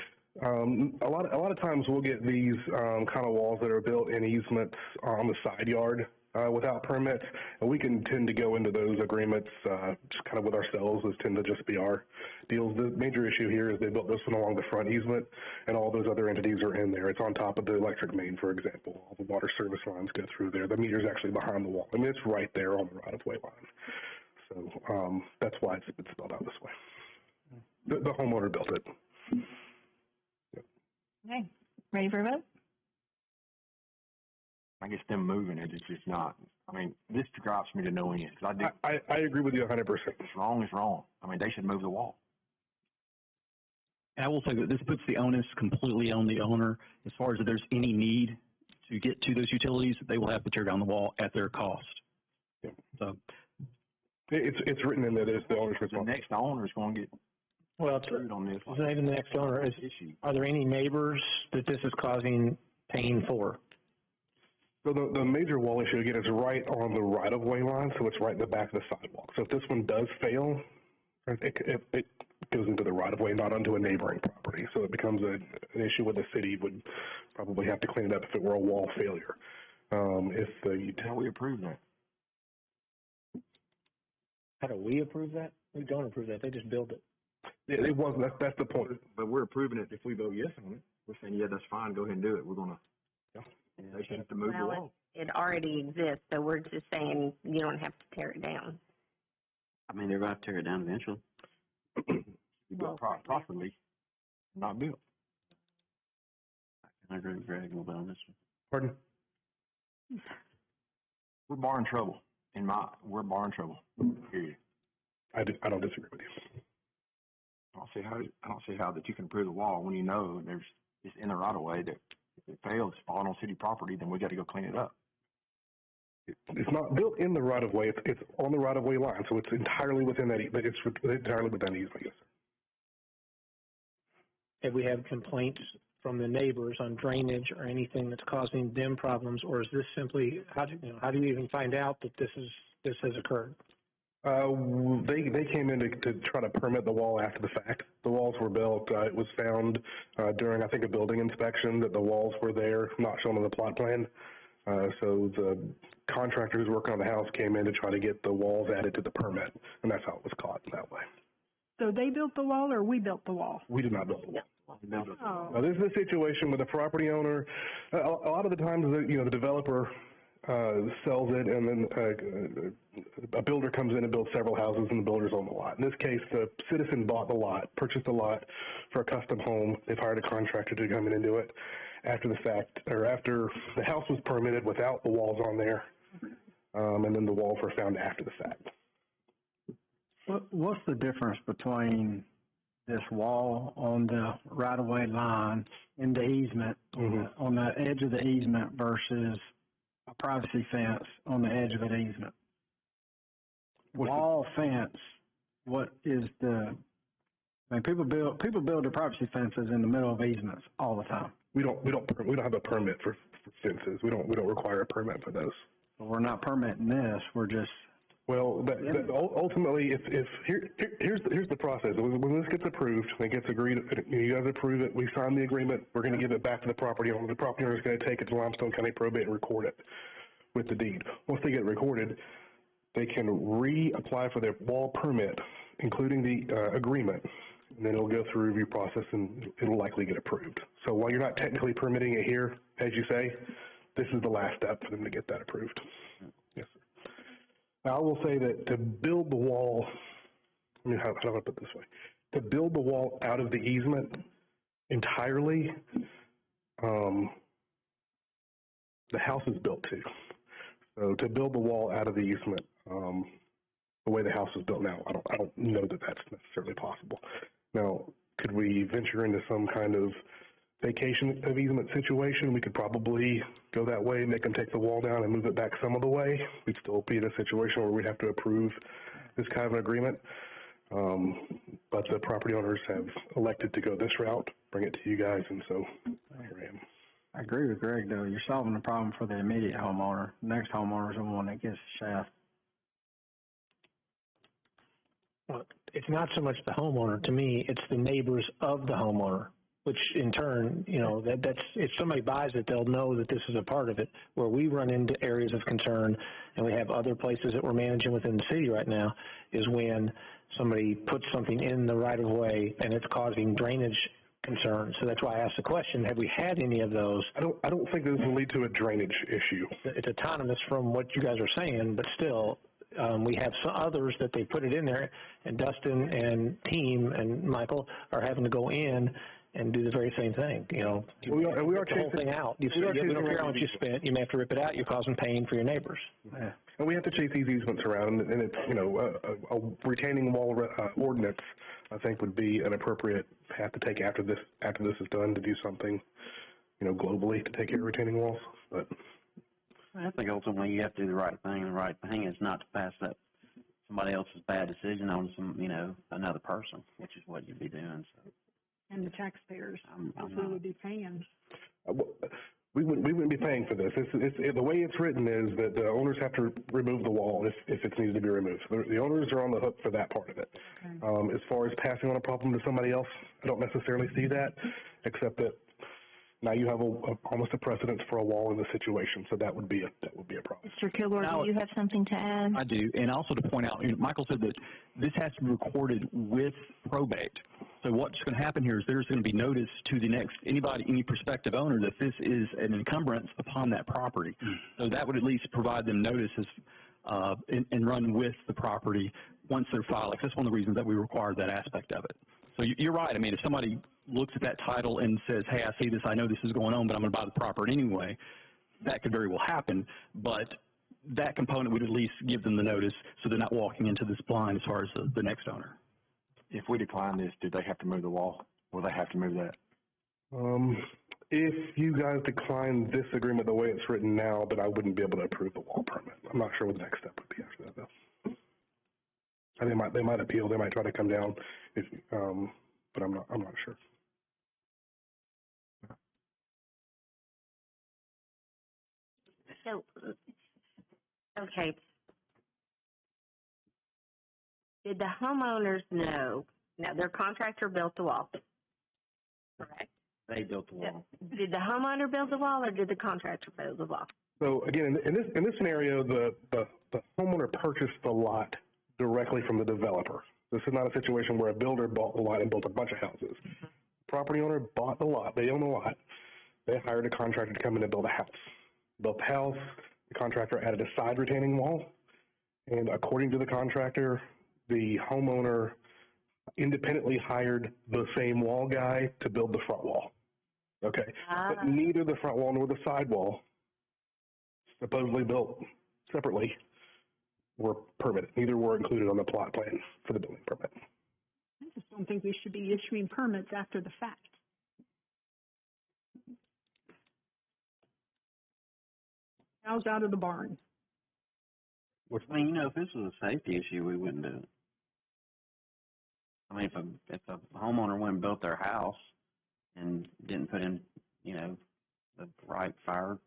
a lot of times we'll get these kind of walls that are built in easements on the side yard without permits, and we can tend to go into those agreements just kind of with ourselves. Those tend to just be our deals. The major issue here is they built this one along the front easement, and all those other entities are in there. It's on top of the electric main, for example. All the water service lines go through there. The meter's actually behind the wall. I mean, it's right there on the right-of-way line. So that's why it's been spelled out this way. The homeowner built it. Okay. Ready for a vote? I guess them moving it, it's just not. I mean, this drives me to no end. Cause I agree with you 100%. It's wrong is wrong. I mean, they should move the wall. And I will say that this puts the onus completely on the owner. As far as if there's any need to get to those utilities, they will have to tear down the wall at their cost. Yeah. So it's written in there that it's the owner's responsibility. The next owner is going to get screwed on this. It's not even the next owner. Are there any neighbors that this is causing pain for? So the major wall issue, again, is right on the right-of-way line, so it's right in the back of the sidewalk. So if this one does fail, it goes into the right-of-way, not onto a neighboring property. So it becomes an issue where the city would probably have to clean it up if it were a wall failure. How we approve that? How do we approve that? We don't approve that. They just build it. It wasn't. That's the point. But we're approving it if we vote yes on it. We're saying, yeah, that's fine. Go ahead and do it. We're going to. They should have to move the wall. It already exists, so we're just saying you don't have to tear it down. I mean, they're going to have to tear it down eventually. You built properly, not built. I agree with Greg a little bit on this one. Pardon? we're barring trouble. We're barring trouble, period. I don't disagree with you. I don't see how that you can approve the wall when you know it's in the right of way that if it fails, falling on city property, then we got to go clean it up. It's not built in the right of way. It's on the right of way line, so it's entirely within that. It's entirely within the easement. Yes, sir. Have we had complaints from the neighbors on drainage or anything that's causing them problems, or is this simply how do you even find out that this has occurred? They came in to try to permit the wall after the fact. The walls were built. It was found during, I think, a building inspection that the walls were there, not shown on the plot plan. So the contractor who's working on the house came in to try to get the walls added to the permit, and that's how it was caught in that way. So they built the wall, or we built the wall? We did not build the wall. Oh. Now, this is a situation with the property owner. A lot of the times, the developer sells it, and then a builder comes in and builds several houses, and the builder's on the lot. In this case, the citizen bought the lot, purchased the lot for a custom home. They've hired a contractor to come in and do it after the fact, or after the house was permitted without the walls on there, and then the walls were found after the fact. What's the difference between this wall on the right-of-way line in the easement, on the edge of the easement, versus a privacy fence on the edge of an easement? Wall fence, what is the? I mean, people build their privacy fences in the middle of easements all the time. We don't have a permit for fences. We don't require a permit for those. Well, we're not permitting this. We're just. Well, ultimately, here's the process. When this gets approved, it gets agreed, you guys approve it, we sign the agreement, we're going to give it back to the property owner. The property owner is going to take it to Limestone County Probate and record it with the deed. Once they get it recorded, they can reapply for their wall permit, including the agreement, and then it'll go through a review process and it'll likely get approved. So while you're not technically permitting it here, as you say, this is the last step for them to get that approved. Yes, sir. I will say that to build the wall, how do I put it this way? To build the wall out of the easement entirely, the house is built too. So to build the wall out of the easement, the way the house is built now, I don't know that that's necessarily possible. Now, could we venture into some kind of vacation of easement situation? We could probably go that way, make them take the wall down and move it back some of the way. We'd still be in a situation where we'd have to approve this kind of an agreement. But the property owners have elected to go this route, bring it to you guys, and so here I am. I agree with Greg, though. You're solving the problem for the immediate homeowner. The next homeowner is the one that gets the shaft. Well, it's not so much the homeowner. To me, it's the neighbors of the homeowner, which in turn, that's if somebody buys it, they'll know that this is a part of it. Where we run into areas of concern, and we have other places that we're managing within the city right now, is when somebody puts something in the right-of-way and it's causing drainage concerns. So that's why I asked the question, have we had any of those? I don't think this will lead to a drainage issue. It's autonomous from what you guys are saying, but still, we have some others that they put it in there, and Dustin and team and Michael are having to go in and do the very same thing. We are the whole thing out. We don't care how much you spent. You may have to rip it out. You're causing pain for your neighbors. Yeah. And we have to chase these easements around, and it's a retaining wall ordinance, I think, would be an appropriate path to take after this is done, to do something globally to take care of retaining walls. But I think ultimately you have to do the right thing. The right thing is not to pass that somebody else's bad decision on another person, which is what you'd be doing. So. And the taxpayers also would be paying. We wouldn't be paying for this. The way it's written is that the owners have to remove the wall if it needs to be removed. The owners are on the hook for that part of it. Okay. As far as passing on a problem to somebody else, I don't necessarily see that, except that now you have almost a precedent for a wall in the situation, so that would be a problem. Mr. Kilgore, do you have something to add? I do, and also to point out, Michael said that this has to be recorded with probate. So what's going to happen here is there's going to be notice to any prospective owner that this is an encumbrance upon that property. So that would at least provide them notices and run with the property once they're filed. That's one of the reasons that we require that aspect of it. So you're right. I mean, if somebody looks at that title and says, hey, I see this, I know this is going on, but I'm going to buy the property anyway, that could very well happen. But that component would at least give them the notice so they're not walking into this blind as far as the next owner. If we decline this, do they have to move the wall? Will they have to move that? If you guys decline this agreement the way it's written now, then I wouldn't be able to approve the wall permit. I'm not sure what the next step would be after that, though. And they might appeal. They might try to come down, but I'm not sure. So, okay. Did the homeowners know? Now, their contractor built the wall, correct? They built the wall. Did the homeowner build the wall, or did the contractor build the wall? So again, in this scenario, the homeowner purchased the lot directly from the developer. This is not a situation where a builder bought the lot and built a bunch of houses. Property owner bought the lot. They own the lot. They hired a contractor to come in and build a house. Built the house. The contractor added a side retaining wall, and according to the contractor, the homeowner independently hired the same wall guy to build the front wall. Okay, but neither the front wall nor the side wall, supposedly built separately, were permitted. Neither were included on the plot plan for the building permit. I just don't think we should be issuing permits after the fact. Cows out of the barn. I mean, if this was a safety issue, we wouldn't do it. I mean, if a homeowner went and built their house and didn't put in, the right fire,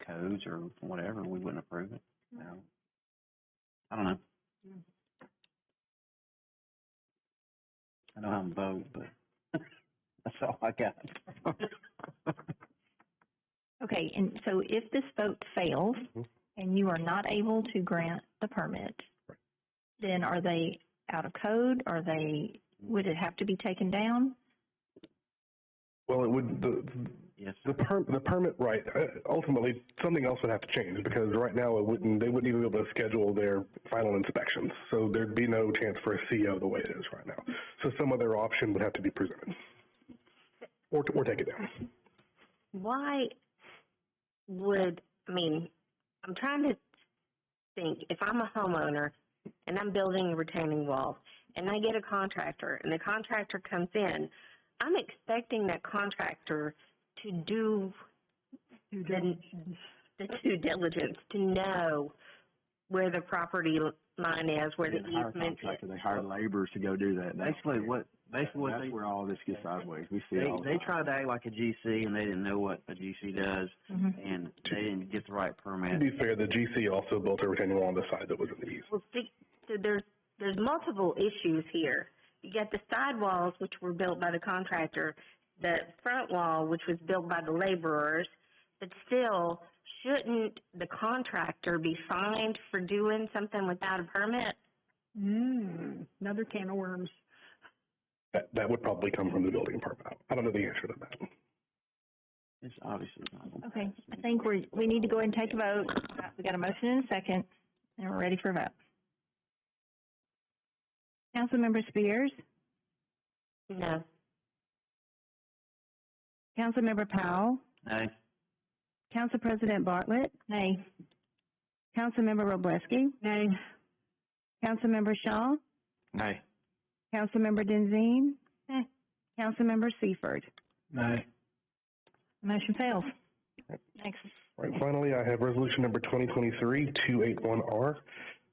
codes or whatever, we wouldn't approve it. I don't know. I don't have a vote, but that's all I got. Okay, and so if this vote fails and you are not able to grant the permit, then are they out of code? Would it have to be taken down? Well, it would, the permit, right, ultimately something else would have to change, because right now they wouldn't even be able to schedule their final inspections. So there'd be no chance for a CO the way it is right now. So some other option would have to be presented or take it down. Why I'm trying to think, if I'm a homeowner and I'm building a retaining wall and I get a contractor and the contractor comes in, I'm expecting that contractor to do the due diligence, to know where the property line is, where the easement is. They hire laborers to go do that. That's where all this gets sideways. We see they tried to act like a GC, and they didn't know what a GC does, and they didn't get the right permit. To be fair, the GC also built a retaining wall on the side that was in the east. Well, see, so there's multiple issues here. You got the side walls, which were built by the contractor, the front wall, which was built by the laborers, but still, shouldn't the contractor be fined for doing something without a permit? Another can of worms. That would probably come from the building permit. I don't know the answer to that. It's obviously not. Okay, I think we need to go ahead and take a vote. We got a motion and a second, and we're ready for a vote. Councilmember Spears? No. Councilmember Powell? Aye. Council President Bartlett? Nay. Councilmember Robleski? Nay. Councilmember Shaw? Nay. Councilmember Denzine? Nay. Councilmember Seifert? Nay. Motion fails. Next. All right, finally, I have resolution number 2023-281R.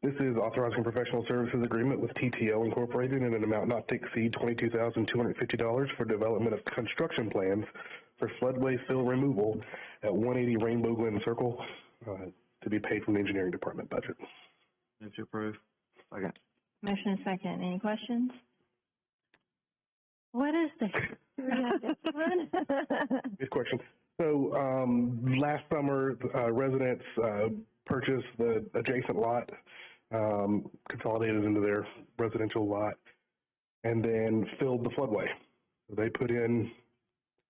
This is authorizing professional services agreement with TTL Incorporated in an amount not to exceed $22,250 for development of construction plans for floodway fill removal at 180 Rainbow Glen Circle, to be paid from the engineering department budget. Move to approve. Second. Motion and second. Any questions? What is this? Good question. So last summer, residents purchased the adjacent lot, consolidated into their residential lot, and then filled the floodway. So they put in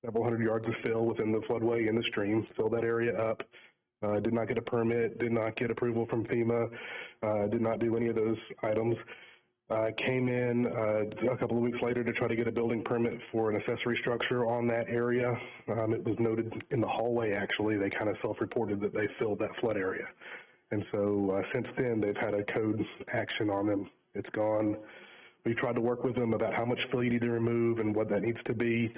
several hundred yards of fill within the floodway in the stream, filled that area up, did not get a permit, did not get approval from FEMA, did not do any of those items. Came in a couple of weeks later to try to get a building permit for an accessory structure on that area. It was noted in the hallway, actually. They kind of self-reported that they filled that flood area. And so since then, they've had a code action on them. It's gone. We tried to work with them about how much fill you need to remove and what that needs to be.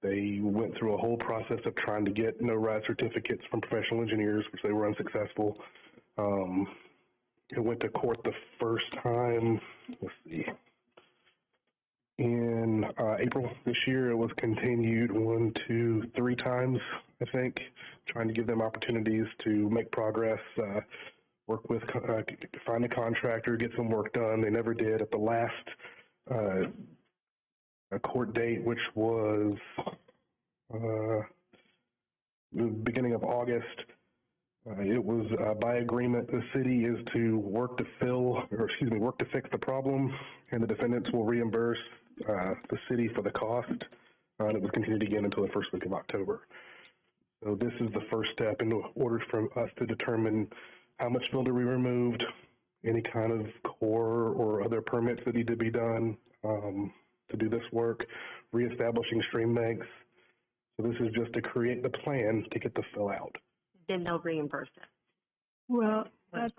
They went through a whole process of trying to get no-ride certificates from professional engineers, which they were unsuccessful. It went to court the first time, let's see, in April this year. It was continued 1, 2, 3 times, I think, trying to give them opportunities to make progress, work with, find a contractor, get some work done. They never did. At the last court date, which was the beginning of August, it was by agreement the city is to work to fix the problem, and the defendants will reimburse the city for the cost. And it was continued again until the first week of October. So this is the first step in order for us to determine how much fill to be removed, any kind of core or other permits that need to be done to do this work, reestablishing stream banks. So this is just to create the plan to get the fill out. Then they'll reimburse it. Well, that's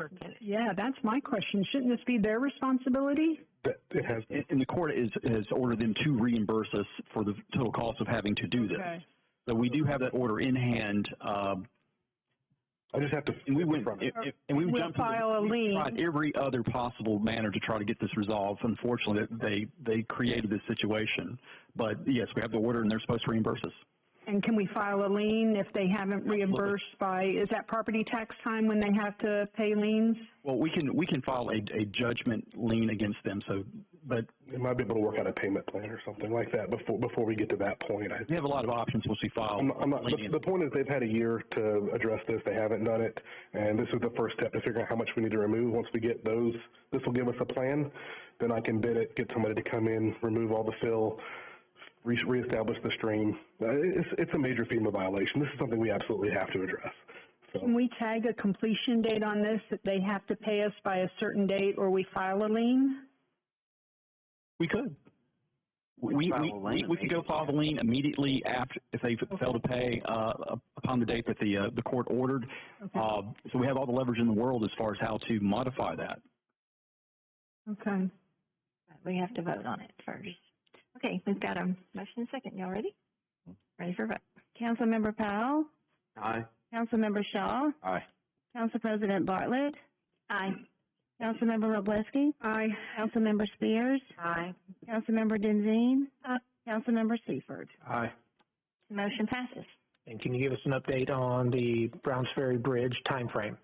my question. Shouldn't this be their responsibility? It has been. And the court has ordered them to reimburse us for the total cost of having to do this. Okay. So we do have that order in hand. I just have to. And we went. We will file a lien. Tried every other possible manner to try to get this resolved. Unfortunately, they created this situation. But yes, we have the order, and they're supposed to reimburse us. And can we file a lien if they haven't reimbursed by, is that property tax time when they have to pay liens? Well, we can file a judgment lien against them. So, but we might be able to work out a payment plan or something like that before we get to that point. We have a lot of options once we file. The point is they've had a year to address this. They haven't done it, and this is the first step to figure out how much we need to remove. Once we get those, this will give us a plan. Then I can bid it, get somebody to come in, remove all the fill, reestablish the stream. It's a major FEMA violation. This is something we absolutely have to address. So. Can we tag a completion date on this, that they have to pay us by a certain date, or we file a lien? We could. We could go file the lien immediately after, if they fail to pay upon the date that the court ordered. Okay. So we have all the leverage in the world as far as how to modify that. Okay. We have to vote on it first. Okay, we've got a motion and second. Y'all ready? Ready for vote. Councilmember Powell? Aye. Councilmember Shaw? Aye. Council President Bartlett? Aye. Councilmember Robleski? Aye. Councilmember Spears? Aye. Councilmember Denzine? Aye. Councilmember Seifert? Aye. The motion passes. And can you give us an update on the Browns Ferry Bridge timeframe?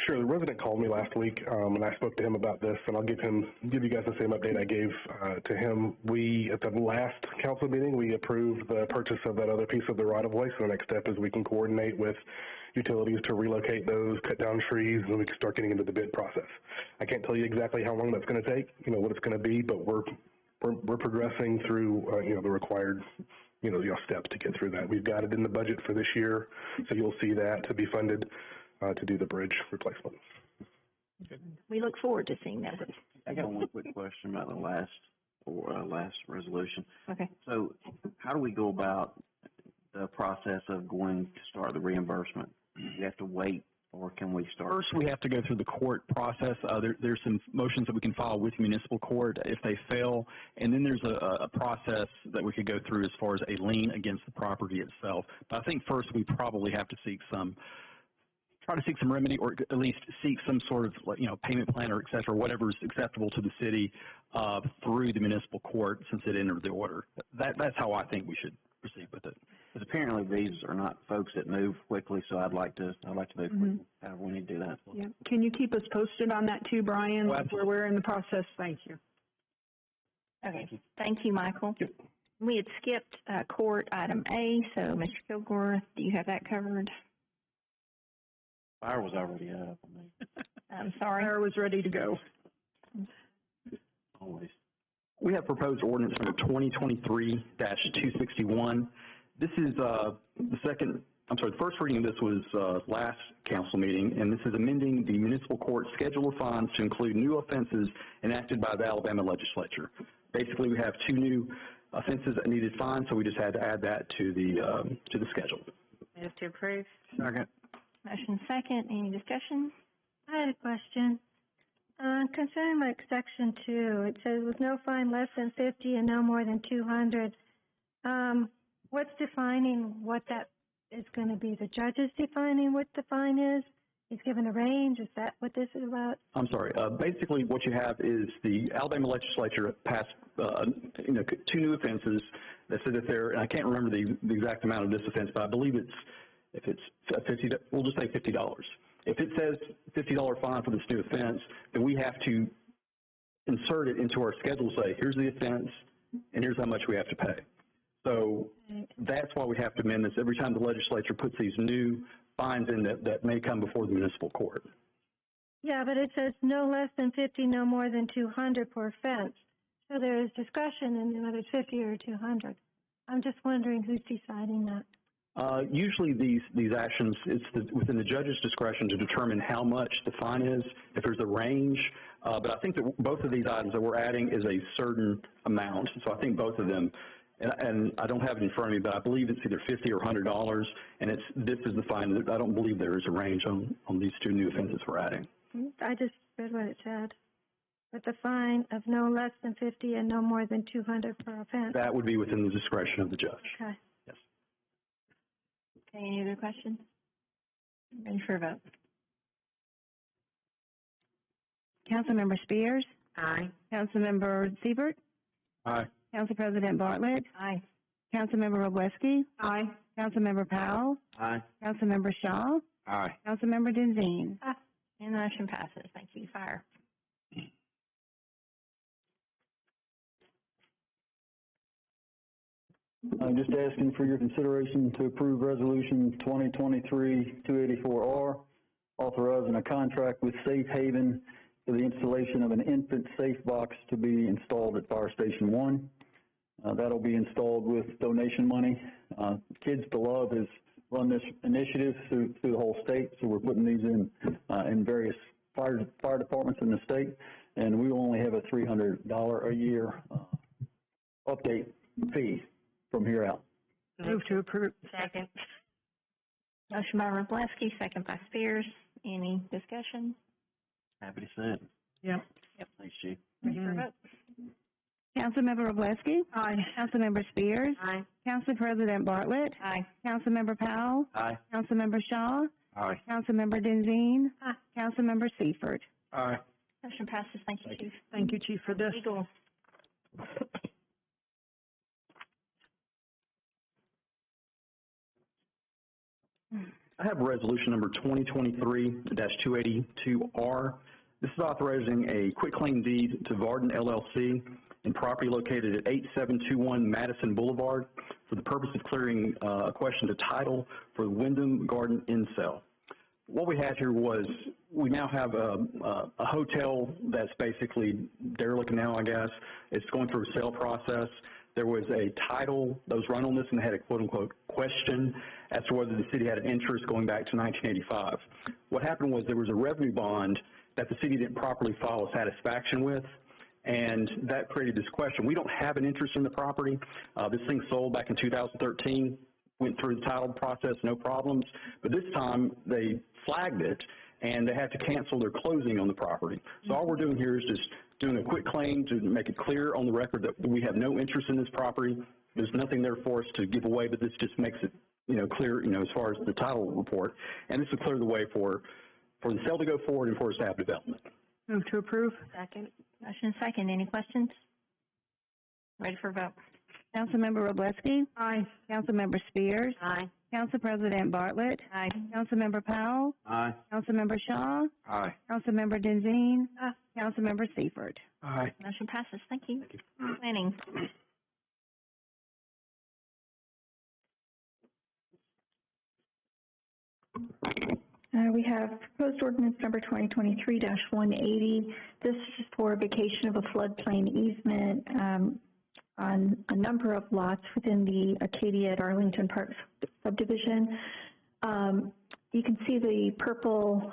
Sure. The resident called me last week, and I spoke to him about this, and I'll give you guys the same update I gave to him. We, at the last council meeting, we approved the purchase of that other piece of the right-of-way, so the next step is we can coordinate with utilities to relocate those, cut down trees, and then we can start getting into the bid process. I can't tell you exactly how long that's going to take, what it's going to be, but we're progressing through, the required steps to get through that. We've got it in the budget for this year, so you'll see that to be funded to do the bridge replacement. We look forward to seeing that. I got one quick question about the last resolution. Okay. So how do we go about the process of going to start the reimbursement? Do you have to wait, or can we start? First, we have to go through the court process. There's some motions that we can file with municipal court if they fail, and then there's a process that we could go through as far as a lien against the property itself. But I think first we probably have to try to seek some remedy, or at least seek some sort of payment plan or et cetera, whatever is acceptable to the city through the municipal court since it entered the order. That's how I think we should proceed with it. Because apparently these are not folks that move quickly, so I'd like to move quickly. However we need to do that. Yeah. Can you keep us posted on that too, Brian, where we're in the process? Thank you. Okay. Thank you, Michael. Yep. We had skipped court item A, so Mr. Kilgore, do you have that covered? Fire was already up. I'm sorry. Fire was ready to go. Always. We have proposed ordinance number 2023-261. This is the second the first reading of this was last council meeting, and this is amending the municipal court schedule of fines to include new offenses enacted by the Alabama legislature. Basically, we have 2 new offenses that needed fines, so we just had to add that to the schedule. Move to approve. Second. Motion second. Any discussion? I had a question. Concerning like section 2, it says with no fine less than 50 and no more than 200. What's defining what that is going to be? The judge is defining what the fine is? He's given a range? Is that what this is about? I'm sorry. Basically, what you have is the Alabama legislature passed 2 new offenses that said that they're, and I can't remember the exact amount of this offense, but I believe if it's $50, we'll just say $50. If it says $50 fine for this new offense, then we have to insert it into our schedule, say, here's the offense, and here's how much we have to pay. So that's why we have to amend this every time the legislature puts these new fines in that may come before the municipal court. Yeah, but it says no less than 50, no more than 200 per offense. So there is discussion in whether it's 50 or 200. I'm just wondering who's deciding that. Usually these actions, it's within the judge's discretion to determine how much the fine is, if there's a range. But I think that both of these items that we're adding is a certain amount. So I think both of them, and I don't have it in front of me, but I believe it's either $50 or $100, and this is the fine. I don't believe there is a range on these 2 new offenses we're adding. I just read what it said. With the fine of no less than 50 and no more than 200 per offense. That would be within the discretion of the judge. Okay. Yes. Okay, any other questions? Ready for a vote? Councilmember Spears? Aye. Councilmember Siebert? Aye. Council President Bartlett? Aye. Councilmember Roblesky? Aye. Councilmember Powell? Aye. Councilmember Shaw? Aye. Councilmember Denzine? Aye. And the motion passes. Thank you. Fire. I'm just asking for your consideration to approve Resolution 2023-284R, authorizing a contract with Safe Haven for the installation of an infant safe box to be installed at Fire Station 1. That'll be installed with donation money. Kids to Love has run this initiative through the whole state, so we're putting these in various fire departments in the state, and we will only have a $300 a year update fee from here out. Move to approve. Second. Motion by Roblesky, second by Spears. Any discussion? Happy to see it. Yep. Thanks, Chief. Ready for a vote? Councilmember Roblesky? Aye. Councilmember Spears? Aye. Council President Bartlett? Aye. Councilmember Powell? Aye. Councilmember Shaw? Aye. Councilmember Denzine? Aye. Councilmember Seifert? Aye. Motion passes. Thank you, Chief. Thank you, Chief, for this. Legal. I have resolution number 2023-282R. This is authorizing a quitclaim deed to Varden LLC in property located at 8721 Madison Boulevard for the purpose of clearing a question to title for the Wyndham Garden Incel. What we had here was we now have a hotel that's basically derelict now, I guess. It's going through a sale process. There was a title that was run on this and they had a quote-unquote question as to whether the city had an interest going back to 1985. What happened was there was a revenue bond that the city didn't properly file a satisfaction with, and that created this question. We don't have an interest in the property. This thing sold back in 2013, went through the title process, no problems, but this time they flagged it and they had to cancel their closing on the property. So all we're doing here is just doing a quick claim to make it clear on the record that we have no interest in this property. There's nothing there for us to give away, but this just makes it, clear, as far as the title report. And this will clear the way for the sale to go forward and for us to have development. Move to approve. Second. Motion second. Any questions? Ready for a vote? Councilmember Roblesky? Aye. Councilmember Spears? Aye. Council President Bartlett? Aye. Councilmember Powell? Aye. Councilmember Shaw? Aye. Councilmember Denzine? Aye. Councilmember Seifert? Aye. Motion passes. Thank you. Planning. We have proposed ordinance number 2023-180. This is for vacation of a floodplain easement on a number of lots within the Acadia at Arlington Park subdivision. You can see the purple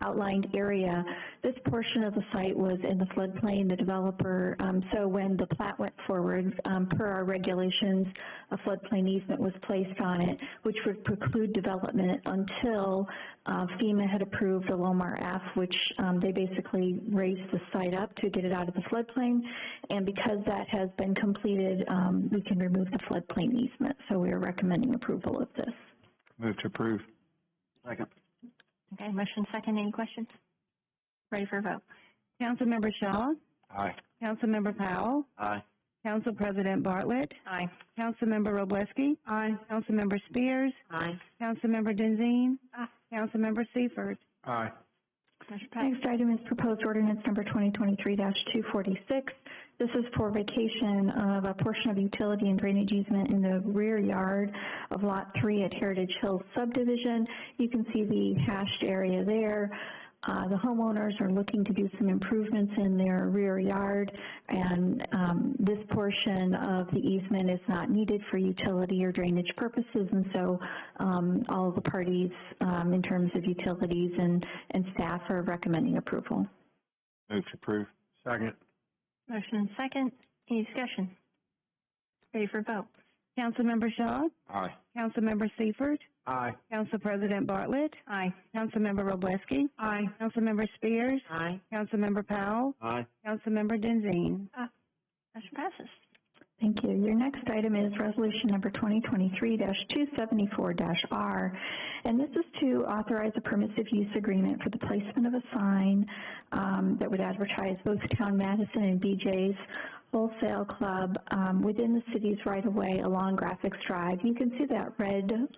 outlined area. This portion of the site was in the floodplain. The developer, so when the plat went forward, per our regulations, a floodplain easement was placed on it, which would preclude development until FEMA had approved the Lomar F, which they basically raised the site up to get it out of the floodplain. And because that has been completed, we can remove the floodplain easement. So we are recommending approval of this. Move to approve. Second. Okay, motion second. Any questions? Ready for a vote? Councilmember Shaw, Aye. Councilmember Powell, Aye. Council President Bartlett, Aye. Councilmember Roblesky, Aye. Councilmember Spears, Aye. Councilmember Denzine, Councilmember Seifert. Aye. Motion passed. Next item is proposed ordinance number 2023-246. This is for vacation of a portion of utility and drainage easement in the rear yard of Lot 3 at Heritage Hills subdivision. You can see the hashed area there. The homeowners are looking to do some improvements in their rear yard, and this portion of the easement is not needed for utility or drainage purposes, and so all of the parties in terms of utilities and staff are recommending approval. Move to approve. Second. Motion and second. Any discussion? Ready for a vote? Councilmember Shaw, Aye. Councilmember Seifert, Aye. Council President Bartlett, Aye. Councilmember Roblesky, Aye. Councilmember Spears, Aye. Councilmember Powell, Aye. Councilmember Denzine. Motion passes. Thank you. Your next item is resolution number 2023-274-R, and this is to authorize a permissive use agreement for the placement of a sign that would advertise both Town Madison and BJ's Wholesale Club within the city's right-of-way along Graphics Drive. You can see that red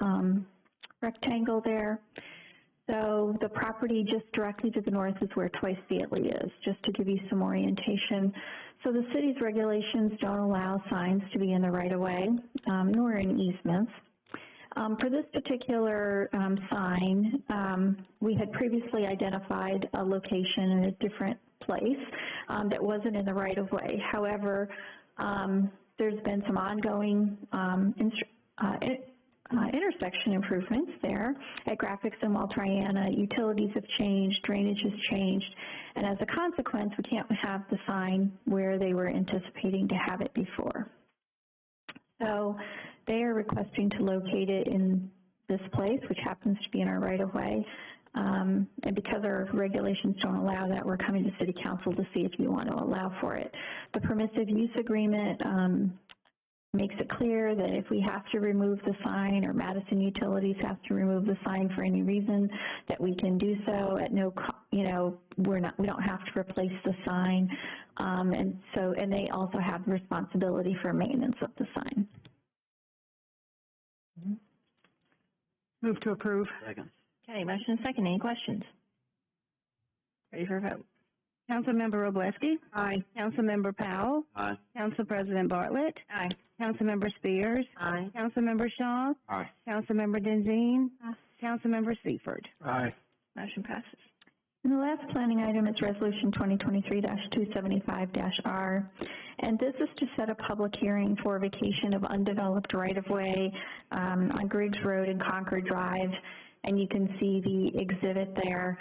rectangle there. So the property just directly to the north is where Twice Daily is, just to give you some orientation. So the city's regulations don't allow signs to be in the right-of-way, nor in easements. For this particular sign, we had previously identified a location in a different place that wasn't in the right-of-way. However, there's been some ongoing intersection improvements there at Graphics and Waltriana. Utilities have changed, drainage has changed, and as a consequence, we can't have the sign where they were anticipating to have it before. So they are requesting to locate it in this place, which happens to be in our right-of-way. And because our regulations don't allow that, we're coming to City Council to see if you want to allow for it. The permissive use agreement makes it clear that if we have to remove the sign, or Madison Utilities have to remove the sign for any reason, that we can do so at no, we don't have to replace the sign, and they also have responsibility for maintenance of the sign. Move to approve. Second. Okay, motion and second. Any questions? Ready for a vote? Councilmember Roblesky. Aye. Councilmember Powell. Aye. Council President Bartlett. Aye. Councilmember Spears. Aye. Councilmember Shaw. Aye. Councilmember Denzine. Councilmember Seifert. Aye. Motion passes. And the last planning item is Resolution 2023-275-R, and this is to set a public hearing for vacation of undeveloped right-of-way on Griggs Road and Concord Drive, and you can see the exhibit there.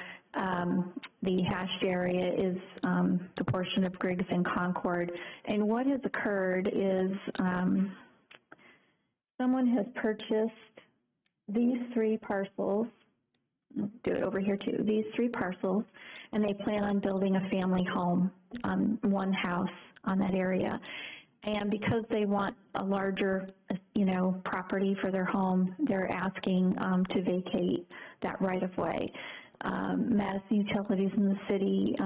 The hashed area is the portion of Griggs and Concord, and what has occurred is someone has purchased these three parcels. Do it over here too. These three parcels, and they plan on building a family home on one house on that area. And because they want a larger, property for their home, they're asking to vacate that right of way. Madison Utilities and the city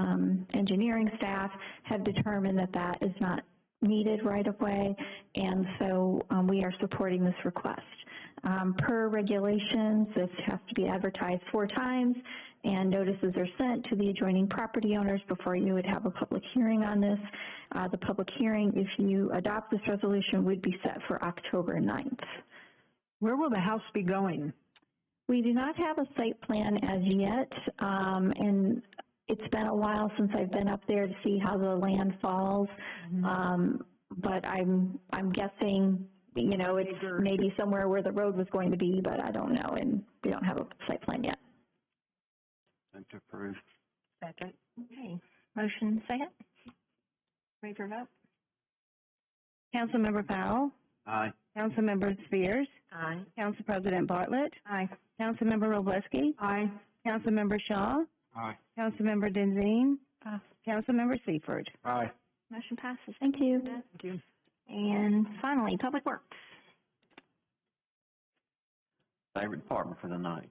engineering staff have determined that that is not needed right of way, and so we are supporting this request. Per regulations, this has to be advertised 4 times, and notices are sent to the adjoining property owners before you would have a public hearing on this. The public hearing, if you adopt this resolution, would be set for October 9th. Where will the house be going? We do not have a site plan as yet, and it's been a while since I've been up there to see how the land falls, but I'm guessing you know, it's maybe somewhere where the road was going to be, but I don't know, and we don't have a site plan yet. Move to approve. Second. Okay, motion second. Ready for vote? Councilmember Powell. Aye. Councilmember Spears. Aye. Council President Bartlett. Aye. Councilmember Roblesky. Aye. Councilmember Shaw. Aye. Councilmember Denzine. Councilmember Seifert. Aye. Motion passes. Thank you. Thank you. And finally, Public Works. Favorite department for the night.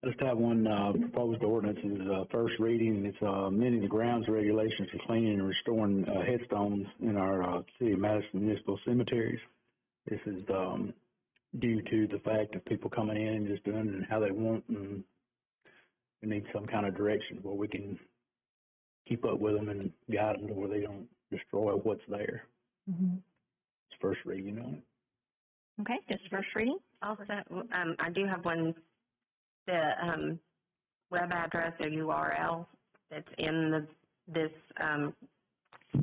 I just have one proposed ordinance. It's first reading. It's amending the grounds regulations for cleaning and restoring headstones in our city of Madison municipal cemeteries. This is due to the fact of people coming in and just doing it how they want, and we need some kind of direction where we can keep up with them and guide them to where they don't destroy what's there. Mm-hmm. It's first reading on it. Okay, just first reading. Also, I do have one, the web address or URL that's in this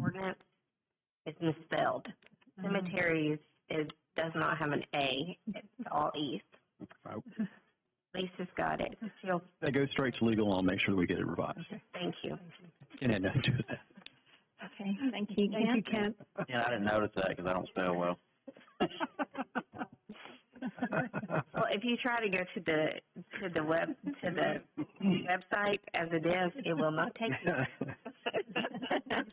ordinance is misspelled. Cemeteries does not have an A. It's all East. Lisa's got it. That goes straight to legal, and I'll make sure that we get it revised. Thank you. And had nothing to do with that. Okay, thank you, Kent. Thank you, Kent. Yeah, I didn't notice that because I don't spell well. Well, if you try to go to the website as it is, it will not take you.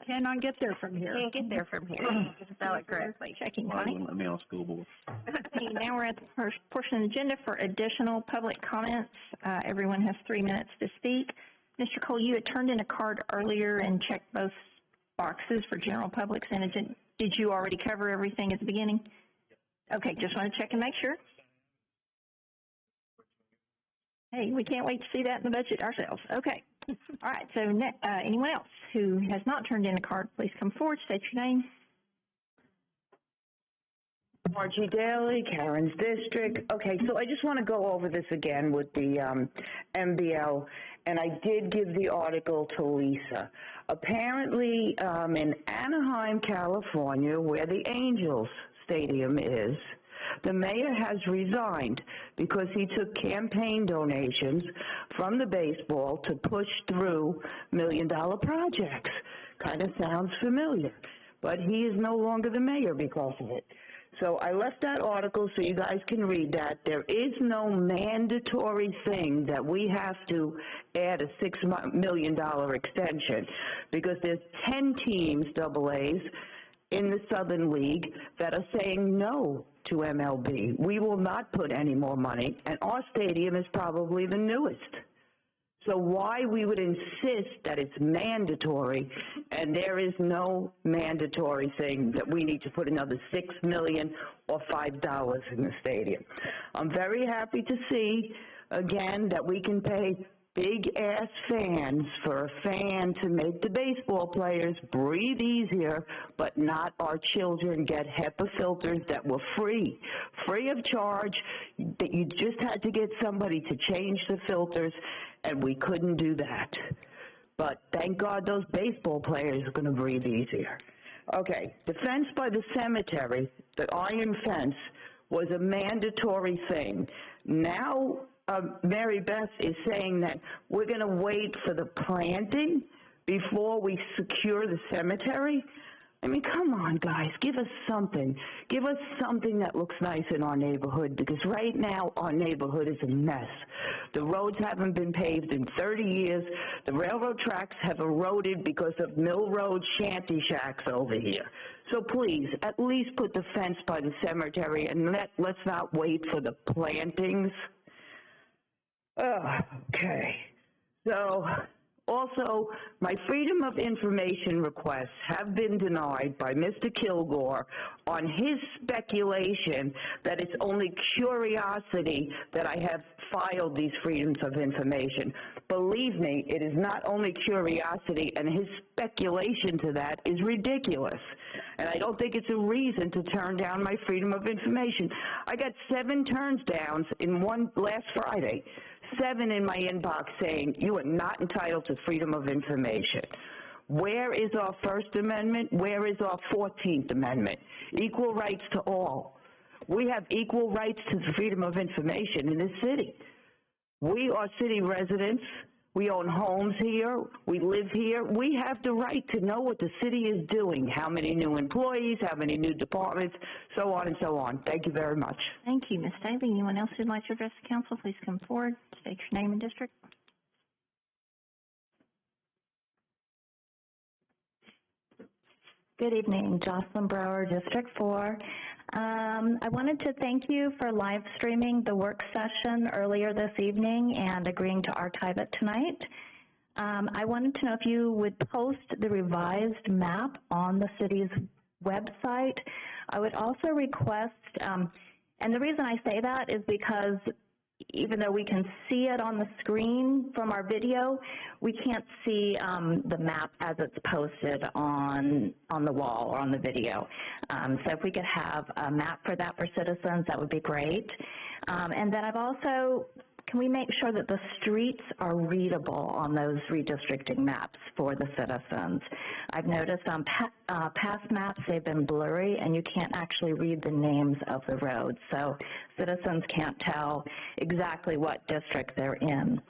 Cannot get there from here. Can't get there from here. You can spell it correctly. Checking, Well, Connie. let me on school board. Okay, now we're at the first portion of the agenda for additional public comments. Everyone has 3 minutes to speak. Mr. Cole, you had turned in a card earlier and checked both boxes for general public. Did you already cover everything at the beginning? Okay, just want to check and make sure. Hey, we can't wait to see that in the budget ourselves. Okay. All right, so anyone else who has not turned in a card, please come forward, state your name. Margie Daly, Karen's District. Okay, so I just want to go over this again with the MBL, and I did give the article to Lisa. Apparently, in Anaheim, California, where the Angels Stadium is, the mayor has resigned because he took campaign donations from the baseball to push through million-dollar projects. Kind of sounds familiar, but he is no longer the mayor because of it. So I left that article so you guys can read that. There is no mandatory thing that we have to add a $6 million extension because there's 10 teams, AA's, in the Southern League that are saying no to MLB. We will not put any more money, and our stadium is probably the newest. So why we would insist that it's mandatory, and there is no mandatory thing that we need to put another $6 million or $5 in the stadium. I'm very happy to see, again, that we can pay big-ass fans for a fan to make the baseball players breathe easier, but not our children get HEPA filters that were free of charge, that you just had to get somebody to change the filters, and we couldn't do that. But thank God those baseball players are going to breathe easier. Okay, the fence by the cemetery, the iron fence, was a mandatory thing. Now, Mary Beth is saying that we're going to wait for the planting before we secure the cemetery. I mean, come on, guys, give us something. Give us something that looks nice in our neighborhood, because right now our neighborhood is a mess. The roads haven't been paved in 30 years. The railroad tracks have eroded because of Mill Road shanty shacks over here. So please, at least put the fence by the cemetery, and let's not wait for the plantings. Okay. So, also, my Freedom of Information requests have been denied by Mr. Kilgore on his speculation that it's only curiosity that I have filed these Freedoms of Information. Believe me, it is not only curiosity, and his speculation to that is ridiculous. And I don't think it's a reason to turn down my Freedom of Information. I got 7 turns downs in one last Friday. 7 in my inbox saying you are not entitled to freedom of information. Where is our First Amendment? Where is our 14th Amendment? Equal rights to all. We have equal rights to the freedom of information in this city. We are city residents. We own homes here. We live here. We have the right to know what the city is doing, how many new employees, how many new departments, so on and so on. Thank you very much. Thank you, Ms. Daly. Anyone else who'd like to address the council, please come forward, state your name and district. Good evening, Jocelyn Brower, District 4. I wanted to thank you for live streaming the work session earlier this evening and agreeing to archive it tonight. I wanted to know if you would post the revised map on the city's website. I would also request, and the reason I say that is because even though we can see it on the screen from our video, we can't see the map as it's posted on the wall or on the video. So if we could have a map for that for citizens, that would be great. And then I've also, can we make sure that the streets are readable on those redistricting maps for the citizens? I've noticed on past maps they've been blurry and you can't actually read the names of the roads, so citizens can't tell exactly what district they're in.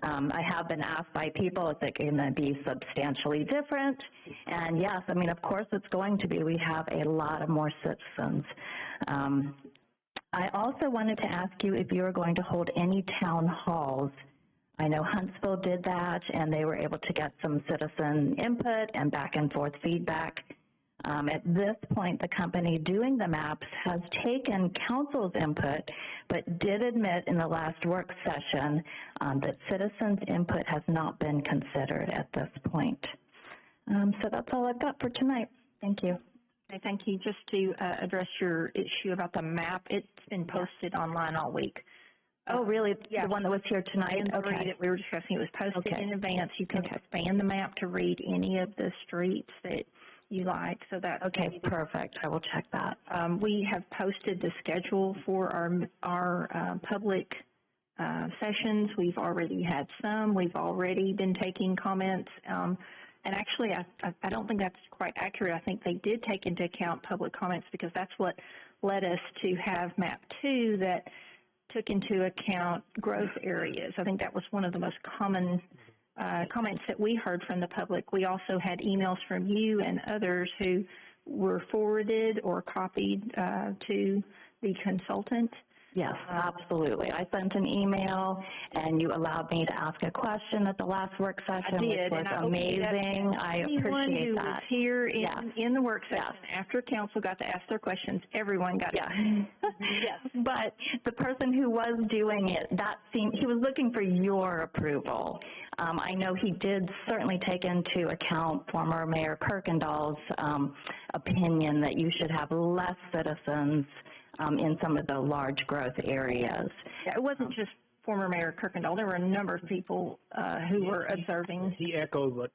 I have been asked by people, is it going to be substantially different? And yes, I mean, of course it's going to be. We have a lot of more citizens. I also wanted to ask you if you were going to hold any town halls. I know Huntsville did that, and they were able to get some citizen input and back and forth feedback. At this point, the company doing the maps has taken council's input, but did admit in the last work session that citizens' input has not been considered at this point. So that's all I've got for tonight. Thank you. Okay, thank you. Just to address your issue about the map, it's been posted online all week. Oh, really? Yeah. The one that was here tonight? Okay. That we were discussing, it was posted in advance. You can expand the map to read any of the streets that you like. So that okay, perfect. I will check that. We have posted the schedule for our public sessions. We've already had some. We've already been taking comments. And actually, I don't think that's quite accurate. I think they did take into account public comments because that's what led us to have map 2 that took into account growth areas. I think that was one of the most common comments that we heard from the public. We also had emails from you and others who were forwarded or copied to the consultant. Yes, absolutely. I sent an email, and you allowed me to ask a question at the last work session, which was amazing. I appreciate that. Anyone who was here in the work session after council got to ask their questions, everyone got to. Yes, but the person who was doing it, he was looking for your approval. I know he did certainly take into account former Mayor Kirkendall's opinion that you should have less citizens in some of the large growth areas. Yeah, it wasn't just former Mayor Kirkendall. There were a number of people who were observing. He echoed what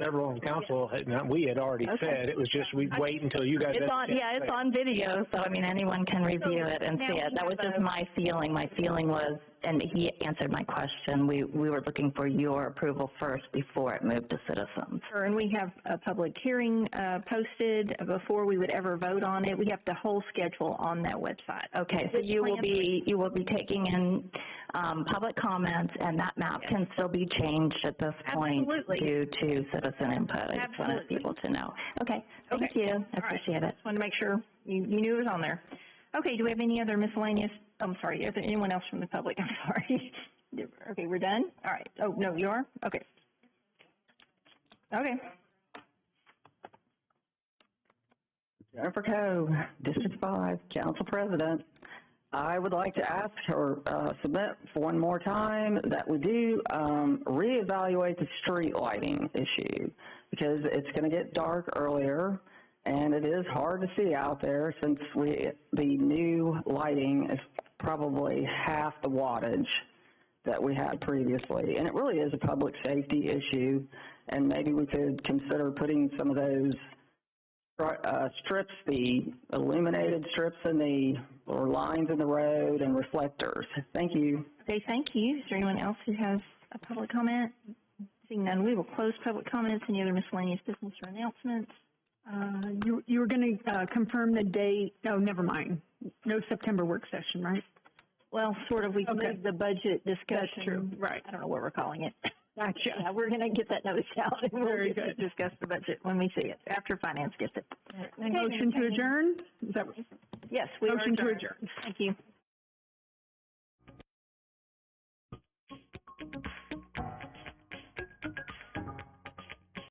several on council we had already said. It was just we'd wait until you guys. It's on video, so I mean anyone can review it and see it. That was just my feeling. My feeling was, and he answered my question. We were looking for your approval first before it moved to citizens. Sure, and we have a public hearing posted before we would ever vote on it. We have the whole schedule on that website. Okay, so you will be taking in public comments, and that map can still be changed at this point due to citizen input. I just wanted people to know. Okay, thank you. I appreciate it. Just wanted to make sure you knew it was on there. Okay, do we have any other miscellaneous? I'm sorry, is there anyone else from the public? I'm sorry. Okay, we're done? All right. Oh, no, you are? Okay. Okay. Jennifer Coe, District 5, Council President. I would like to ask or submit for one more time that we do reevaluate the street lighting issue because it's going to get dark earlier and it is hard to see out there since the new lighting is probably half the wattage that we had previously. And it really is a public safety issue, and maybe we could consider putting some of those strips, the illuminated strips or lines in the road and reflectors. Thank you. Okay, thank you. Is there anyone else who has a public comment? Seeing none, we will close public comments. Any other miscellaneous business or announcements? You were going to confirm the date. Oh, never mind. No September work session, right? Well, sort of. We moved the budget discussion. That's true. Right. I don't know what we're calling it. Gotcha. Yeah, we're going to get that notice out, and we'll Very good. discuss the budget when we see it, after finance gets it. Motion to adjourn? Is that, Yes, we are motion to adjourned. adjourn. Thank you.